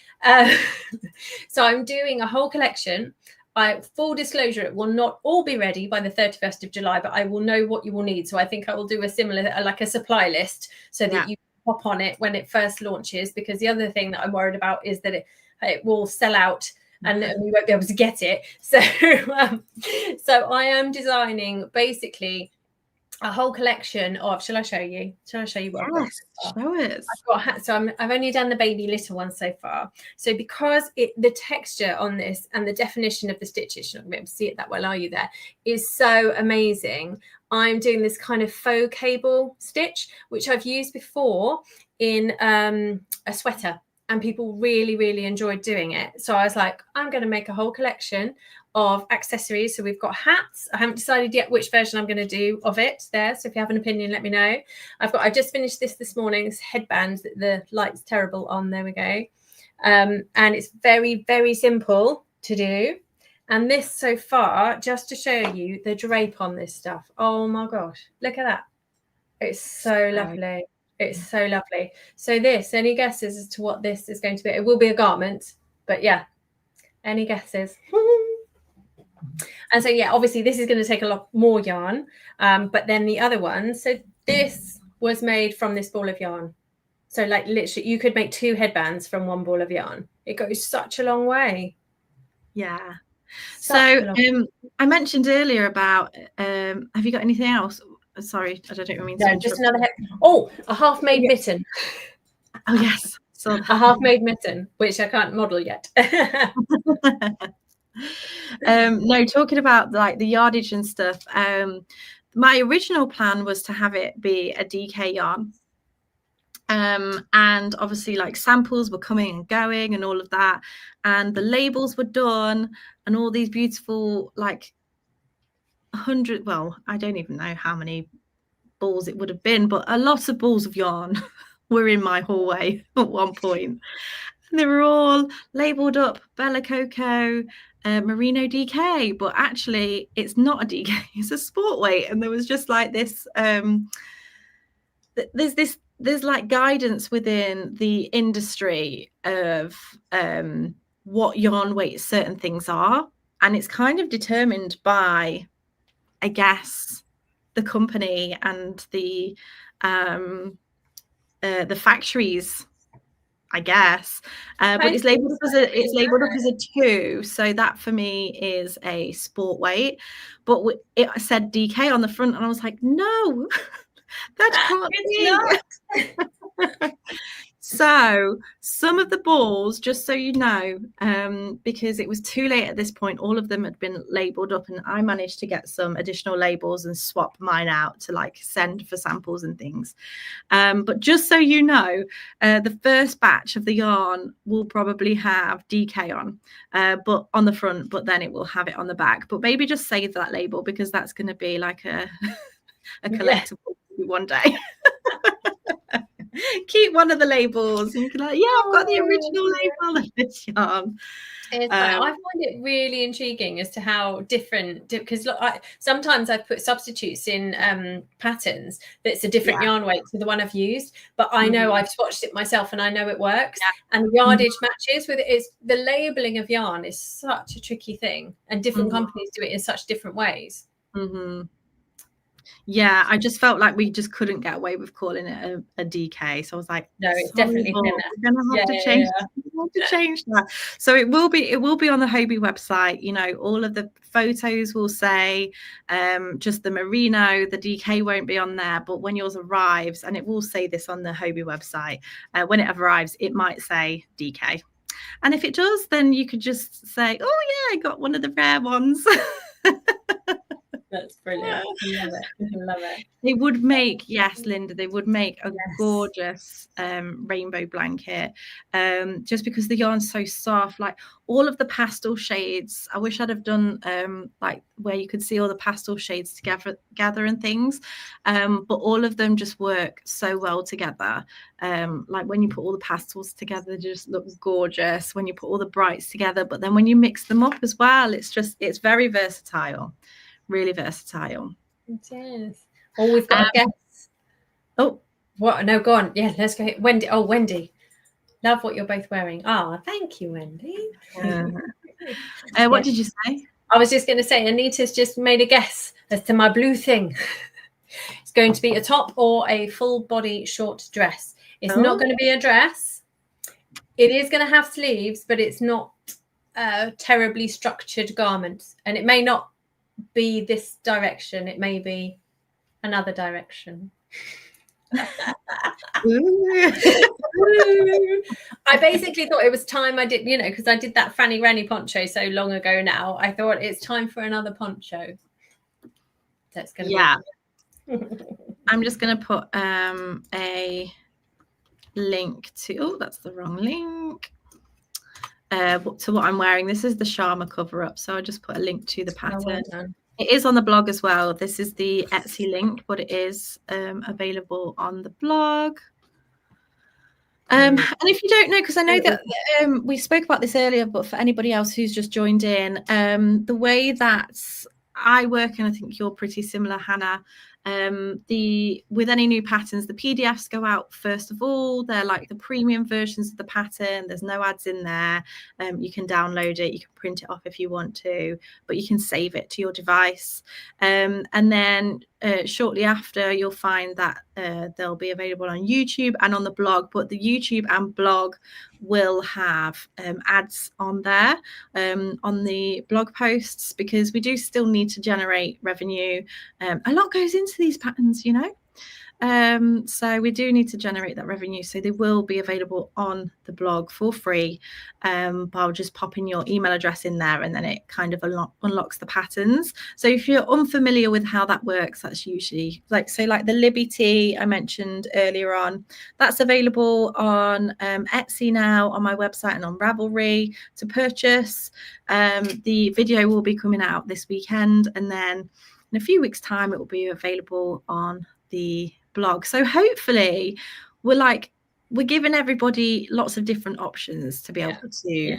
So I'm doing a whole collection. By full disclosure, it will not all be ready by the 31st of July, but I will know what you will need. So I think I will do a similar, like a supply list, so that you pop on it when it first launches. Because the other thing that I'm worried about is that it will sell out and we won't be able to get it. So, so I am designing basically a whole collection of. Shall I show you? Shall I show you what I've got? Show us. I've only done the baby little one so far. So because the texture on this and the definition of the stitches, you're not going to be able to see it that well, are you? There is so amazing. I'm doing this kind of faux cable stitch, which I've used before in a sweater, and people really, really enjoyed doing it. So I was like, I'm going to make a whole collection of accessories. So we've got hats. I haven't decided yet which version I'm going to do of it there. So if you have an opinion, let me know. I just finished this morning, this headband. The light's terrible on. There we go. And it's very, very simple to do. And this so far, just to show you the drape on this stuff. Oh my gosh, look at that. It's so lovely. It's so lovely. So this, any guesses as to what this is going to be? It will be a garment, but yeah. Any guesses? And so, yeah, obviously this is going to take a lot more yarn. But then the other one, so this was made from this ball of yarn. So like literally you could make 2 headbands from one ball of yarn. It goes such a long way. Yeah. So I mentioned earlier about, have you got anything else? Sorry, I don't mean to. No, just another a half-made mitten. Oh yes. So a half-made mitten, which I can't model yet. No, talking about like the yardage and stuff, my original plan was to have it be a DK yarn, and obviously like samples were coming and going and all of that, and the labels were done and all these beautiful like 100, well, I don't even know how many balls it would have been, but a lot of balls of yarn were in my hallway at one point. And they were all labelled up Bella Coco, Merino DK, but actually it's not a DK, it's a sport weight. And there was just like this, there's like guidance within the industry of what yarn weight certain things are, and it's kind of determined by, I guess, the company and the factories, I guess, but it's labelled up as a 2, so that for me is a sport weight. But it said DK on the front, and I was like, no, that can't be. So some of the balls, just so you know, because it was too late at this point, all of them had been labelled up, and I managed to get some additional labels and swap mine out to like send for samples and things. But just so you know, the first batch of the yarn will probably have DK on, but on the front, but then it will have it on the back. But maybe just save that label, because that's going to be like a collectible one day. Keep one of the labels, and you can like, yeah, I've got the original label of this yarn. I find it really intriguing as to how different, because look, sometimes I've put substitutes in patterns that's a different yarn weight to the one I've used, but I know I've swatched it myself and I know it works, and the yardage matches with it. Is the labeling of yarn is such a tricky thing, and different companies do it in such different ways. Yeah, I just felt like we just couldn't get away with calling it a DK. So I was like, no, it's definitely we're gonna have to change that. We have to change that. So it will be on the Hobie website. You know, all of the photos will say just the merino, the DK won't be on there, but when yours arrives, and it will say this on the Hobie website, when it arrives, it might say DK. And if it does, then you could just say, oh yeah, I got one of the rare ones. That's brilliant. I love it. I love it. They would make, yes, Linda, they would make a gorgeous rainbow blanket, just because the yarn's so soft. Like all of the pastel shades, I wish I'd have done like where you could see all the pastel shades together and things, but all of them just work so well together. Like when you put all the pastels together, they just look gorgeous when you put all the brights together, but then when you mix them up as well, it's very versatile. Really versatile. It is. Oh, we've got a guest. Oh, what? No, go on. Yeah, let's go. Wendy. Oh, Wendy. Love what you're both wearing. Oh, thank you, Wendy. What did you say? I was just going to say, Anita's just made a guess as to my blue thing. It's going to be a top or a full body short dress. It's not going to be a dress. It is going to have sleeves, but it's not a terribly structured garment. And it may not be this direction, it may be another direction. I basically thought it was time I did, because I did that Franny Granny poncho so long ago now. I thought it's time for another poncho. That's gonna be I'm just gonna put a link to that's the wrong link to what I'm wearing. This is the Sharma cover up, so I'll just put a link to the pattern. It is on the blog as well. This is the Etsy link, but it is available on the blog. And if you don't know, because I know that we spoke about this earlier, but for anybody else who's just joined in, the way that I work, and I think you're pretty similar, Hannah, with any new patterns, the PDFs go out first of all. They're like the premium versions of the pattern. There's no ads in there. You can download it, you can print it off if you want to, but you can save it to your device, and then shortly after you'll find that they'll be available on YouTube and on the blog, but the YouTube and blog will have ads on there on the blog posts, because we do still need to generate revenue. A lot goes into these patterns, so we do need to generate that revenue, so they will be available on the blog for free, but I'll just pop in your email address in there, and then it kind of unlocks the patterns. So if you're unfamiliar with how that works, that's usually like the Libby tee I mentioned earlier on, that's available on Etsy now, on my website, and on Ravelry to purchase. The video will be coming out this weekend, and then in a few weeks' time, it will be available on the blog. So hopefully we're giving everybody lots of different options to be able to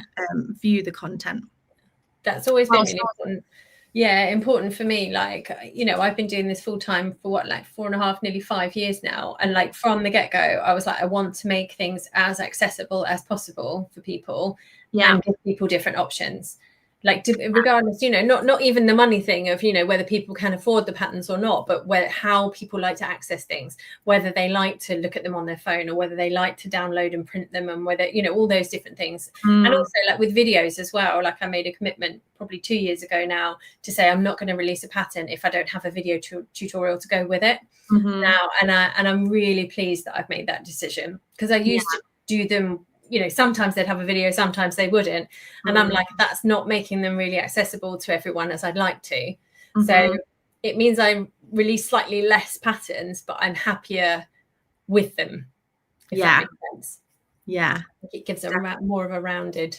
view the content. That's always been really important. Yeah, important for me. Like, you know, I've been doing this full time for what, like 4.5, nearly 5 years now. And like from the get-go, I was like, I want to make things as accessible as possible for people and give people different options. Like, regardless, you know, not even the money thing of, you know, whether people can afford the patterns or not, but how people like to access things, whether they like to look at them on their phone or whether they like to download and print them, and whether, you know, all those different things. And also like with videos as well, like I made a commitment probably 2 years ago now to say I'm not going to release a pattern if I don't have a video tutorial to go with it now. And I'm really pleased that I've made that decision, because I used to do them, you know, sometimes they'd have a video, sometimes they wouldn't. And I'm like, that's not making them really accessible to everyone as I'd like to. So it means I release slightly less patterns, but I'm happier with them. If that makes sense. Yeah. It gives them more of a rounded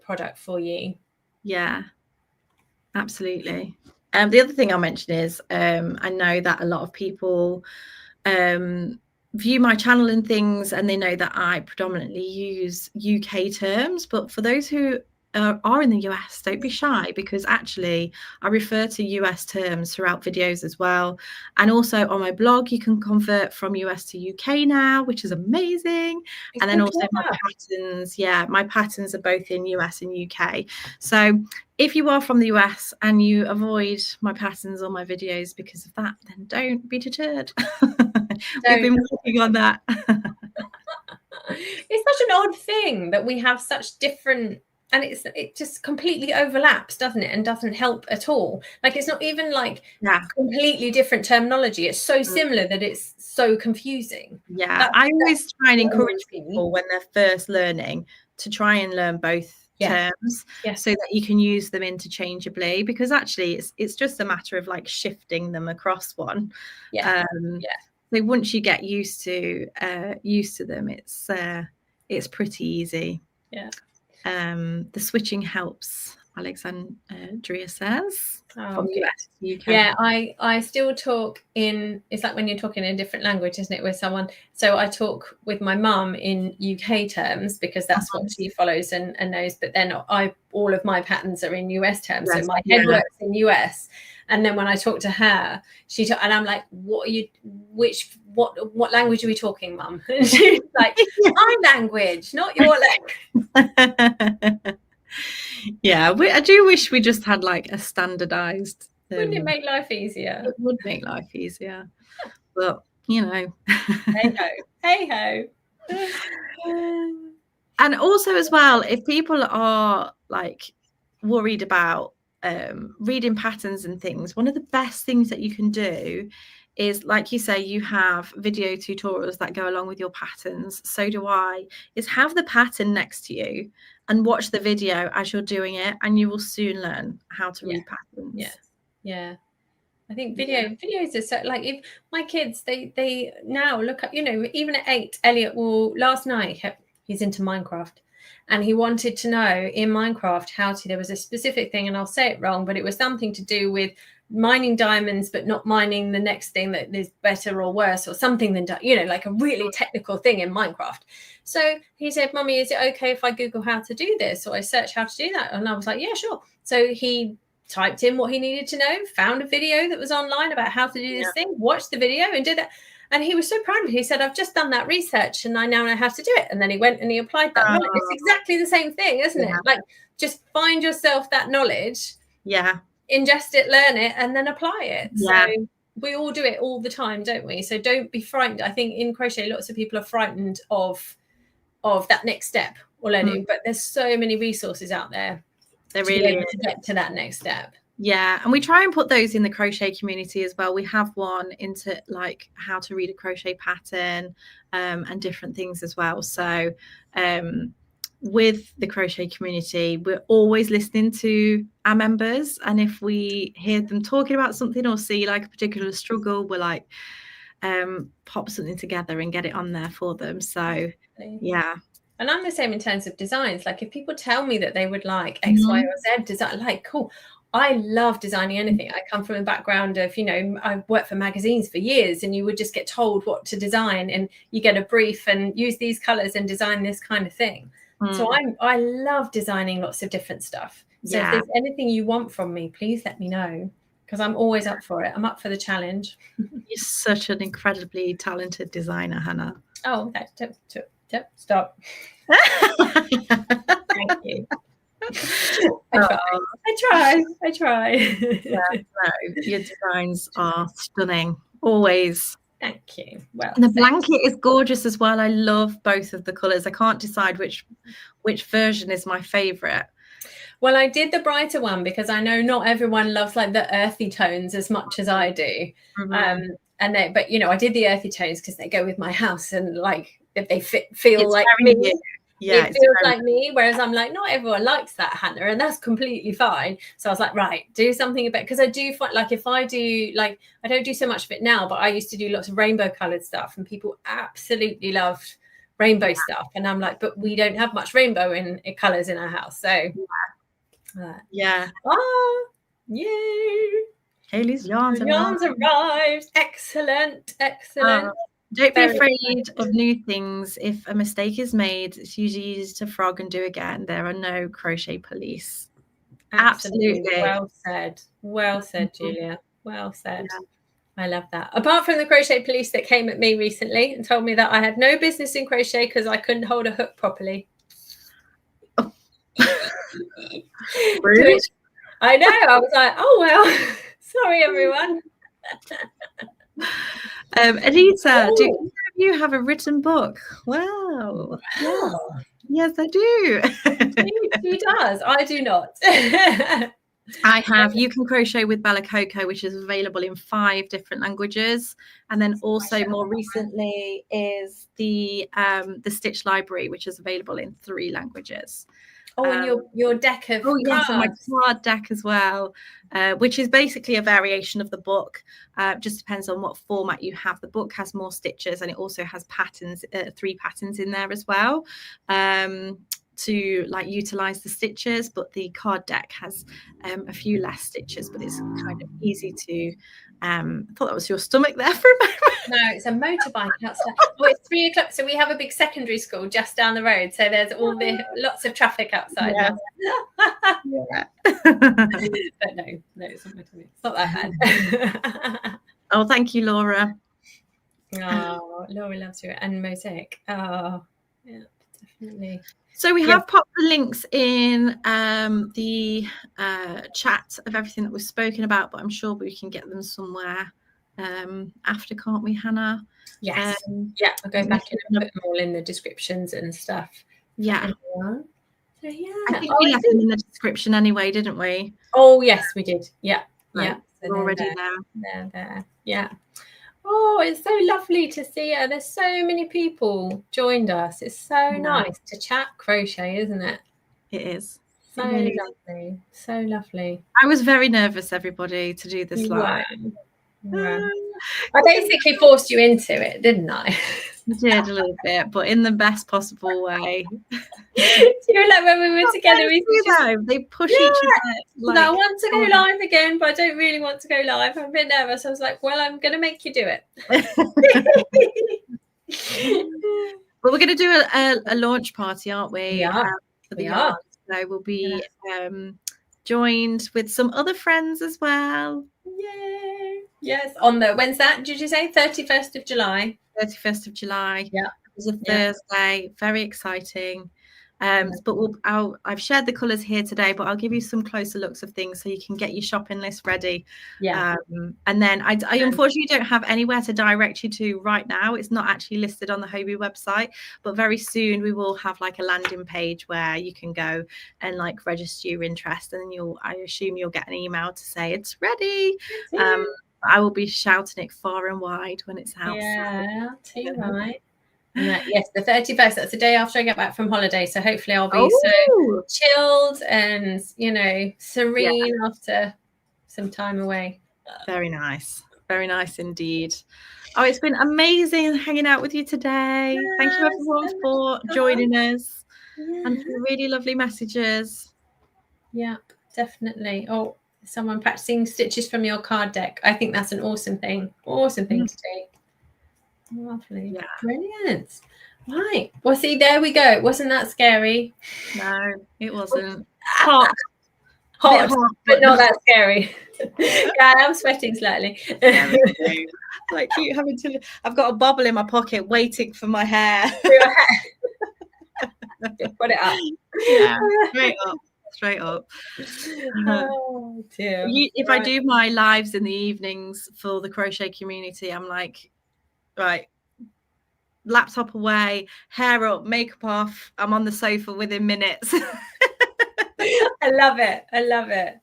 product for you. Yeah, absolutely. The other thing I'll mention is I know that a lot of people view my channel and things, and they know that I predominantly use UK terms, but for those who are in the US, don't be shy, because actually I refer to US terms throughout videos as well. And also on my blog, you can convert from US to UK now, which is amazing. And then also my patterns are both in US and UK. So if you are from the US and you avoid my patterns or my videos because of that, then don't be deterred. We've been working on that. It's such an odd thing that we have such different, and it just completely overlaps, doesn't it? And doesn't help at all. Like, it's not even like completely different terminology. It's so similar that it's so confusing. I always try and encourage people when they're first learning to try and learn both terms so that you can use them interchangeably, because actually it's just a matter of like shifting them across one. So once you get used to them, it's pretty easy. The switching helps, Alexandria says. From US to UK. Yeah, I still talk it's like when you're talking in a different language, isn't it, with someone. So I talk with my mum in UK terms because that's what she follows and knows, but then all of my patterns are in US terms. So my head works in US. And then when I talk to her, and I'm like, what language are we talking, Mum? And she's like, my language, not your language. I do wish we just had like a standardized. Wouldn't it make life easier? It would make life easier, but you know. hey ho. And also as well, if people are like worried about reading patterns and things, one of the best things that you can do is, like you say, you have video tutorials that go along with your patterns. So do I. Is have the pattern next to you and watch the video as you're doing it, and you will soon learn how to read patterns. I think videos are so, like, if my kids they now look up, you know, even at 8, Elliot will, last night he's into Minecraft, and he wanted to know in Minecraft there was a specific thing, and I'll say it wrong, but it was something to do with mining diamonds, but not mining the next thing that is better or worse or something than, you know, like a really technical thing in Minecraft. So he said, Mummy, is it okay if I Google how to do this? Or I search how to do that? And I was like, yeah, sure. So he typed in what he needed to know, found a video that was online about how to do this thing, watched the video and did that. And he was so proud of it. He said, I've just done that research and I now know how to do it. And then he went and he applied that knowledge. It's exactly the same thing, isn't it? Like, just find yourself that knowledge. Ingest it, learn it, and then apply it. So we all do it all the time, don't we? So don't be frightened. I think in crochet, lots of people are frightened of that next step or learning, but there's so many resources out there to be able to get to that next step. And we try and put those in the crochet community as well. We have one into like how to read a crochet pattern and different things as well. So with the crochet community, we're always listening to our members, and if we hear them talking about something or see like a particular struggle, we're like pop something together and get it on there for them. So and I'm the same in terms of designs. Like, if people tell me that they would like X, Y, or Z design, like, cool, I love designing anything. I come from a background of, you know, I've worked for magazines for years, and you would just get told what to design, and you get a brief and use these colors and design this kind of thing. So I love designing lots of different stuff. So if there's anything you want from me, please let me know, because I'm always up for it. I'm up for the challenge. You're such an incredibly talented designer, Hannah. Oh, stop. Thank you. I try. Yeah, no, your designs are stunning, always. Thank you. Well, and the blanket is gorgeous as well. I love both of the colors. I can't decide which version is my favorite. Well, I did the brighter one because I know not everyone loves like the earthy tones as much as I do. But you know, I did the earthy tones because they go with my house, and like if they feel like me. Yeah, it feels like me, whereas I'm like, not everyone likes that, Hannah, and that's completely fine. So I was like, right, do something about, because I do find, like, if I do, like, I don't do so much of it now, but I used to do lots of rainbow colored stuff, and people absolutely loved rainbow stuff, and I'm like, but we don't have much rainbow in colors in our house. So yay, Haley's yarns arrived. Excellent. Don't be afraid of new things. If a mistake is made, it's usually easy to frog and do again. There are no crochet police. Absolutely. Well said, Julia. Well said. I love that. Apart from the crochet police that came at me recently and told me that I had no business in crochet because I couldn't hold a hook properly. Rude. I know. I was like, oh, well, sorry, everyone. Anita, do you have a written book? Wow. Yes, I do. Who does? I do not. I have You Can Crochet with Bella Coco, which is available in 5 different languages, and then also more recently is the Stitch Library, which is available in 3 languages. Oh, and your deck of cards. And my card deck as well, which is basically a variation of the book. Just depends on what format you have. The book has more stitches, and it also has patterns, 3 patterns in there as well, to like utilize the stitches. But the card deck has a few less stitches, but it's kind of easy to. I thought that was your stomach there for a moment. No, it's a motorbike outside. Oh, it's 3 o'clock. So we have a big secondary school just down the road. So there's lots of traffic outside. Yeah. But no, it's not that bad. Oh, thank you, Laura. Oh, Laura loves you, and Mosaic. Oh, yeah, definitely. So we have popped the links in the chat of everything that we've spoken about, but I'm sure we can get them somewhere after, can't we, Hannah? Yes. I'll go back in and put them all in the descriptions and stuff. Yeah. So I think we left them in the description anyway, didn't we? Oh yes, we did. Yeah. So they're already there. They're there. Yeah. Oh, it's so lovely to see her. There's so many people joined us. It's so nice to chat crochet, isn't it? It is. So lovely. So lovely. I was very nervous, everybody, to do this live. Yeah. I basically forced you into it, didn't I? You did a little bit, but in the best possible way. You're like when we were together, they push each other. Like, I want to go live again, but I don't really want to go live. I'm a bit nervous. I was like, well, I'm going to make you do it. Well, we're going to do a launch party, aren't we? Yeah, we are. So we'll be joined with some other friends as well. Yay! Yes, on when's that? Did you say 31st of July? 31st of July. Yeah, it's a Thursday. Very exciting. But I've shared the colours here today, but I'll give you some closer looks of things so you can get your shopping list ready. Yeah. And then I unfortunately don't have anywhere to direct you to right now. It's not actually listed on the Hobie website, but very soon we will have like a landing page where you can go and like register your interest, and I assume you'll get an email to say it's ready. I will be shouting it far and wide when it's out. Yeah, too right. Yes, the 31st. That's the day after I get back from holiday. So hopefully I'll be so chilled and, serene after some time away. Very nice. Very nice indeed. Oh, it's been amazing hanging out with you today. Thank you everyone for joining us and for really lovely messages. Yeah, definitely. Oh, Someone practicing stitches from your card deck. I think that's an awesome thing. Awesome thing to do. Lovely. Yeah. Brilliant. Right. Well, see, there we go. Wasn't that scary? No, it wasn't. Hot. Hot, but not that scary. Yeah, I'm sweating slightly. Yeah, like you having to. I've got a bobble in my pocket waiting for my hair. Put it up. Yeah, straight up. Oh dear. If I do my lives in the evenings for the crochet community, I'm like, right, laptop away, hair up, makeup off. I'm on the sofa within minutes. I love it. I love it.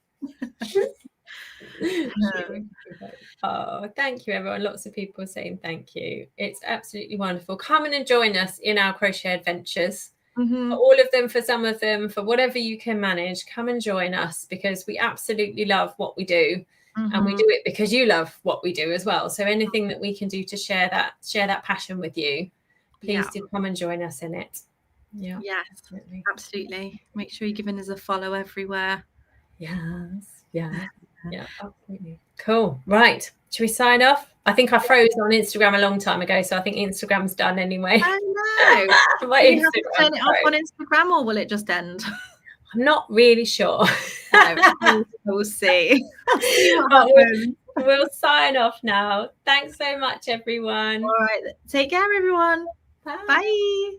Oh, thank you, everyone. Lots of people saying thank you. It's absolutely wonderful. Come and join us in our crochet adventures. For all of them, for some of them, for whatever you can manage, come and join us, because we absolutely love what we do. And we do it because you love what we do as well. So anything that we can do to share that passion with you, please do come and join us in it. Yeah. Yes, absolutely. Make sure you're giving us a follow everywhere. Yes. Yeah. Yeah, absolutely. Cool. Right. Should we sign off? I think I froze on Instagram a long time ago, so I think Instagram's done anyway. I know. My Do you have to turn it off on Instagram, or will it just end? I'm not really sure. We'll see. We'll sign off now. Thanks so much, everyone. All right. Take care, everyone. Bye. Bye.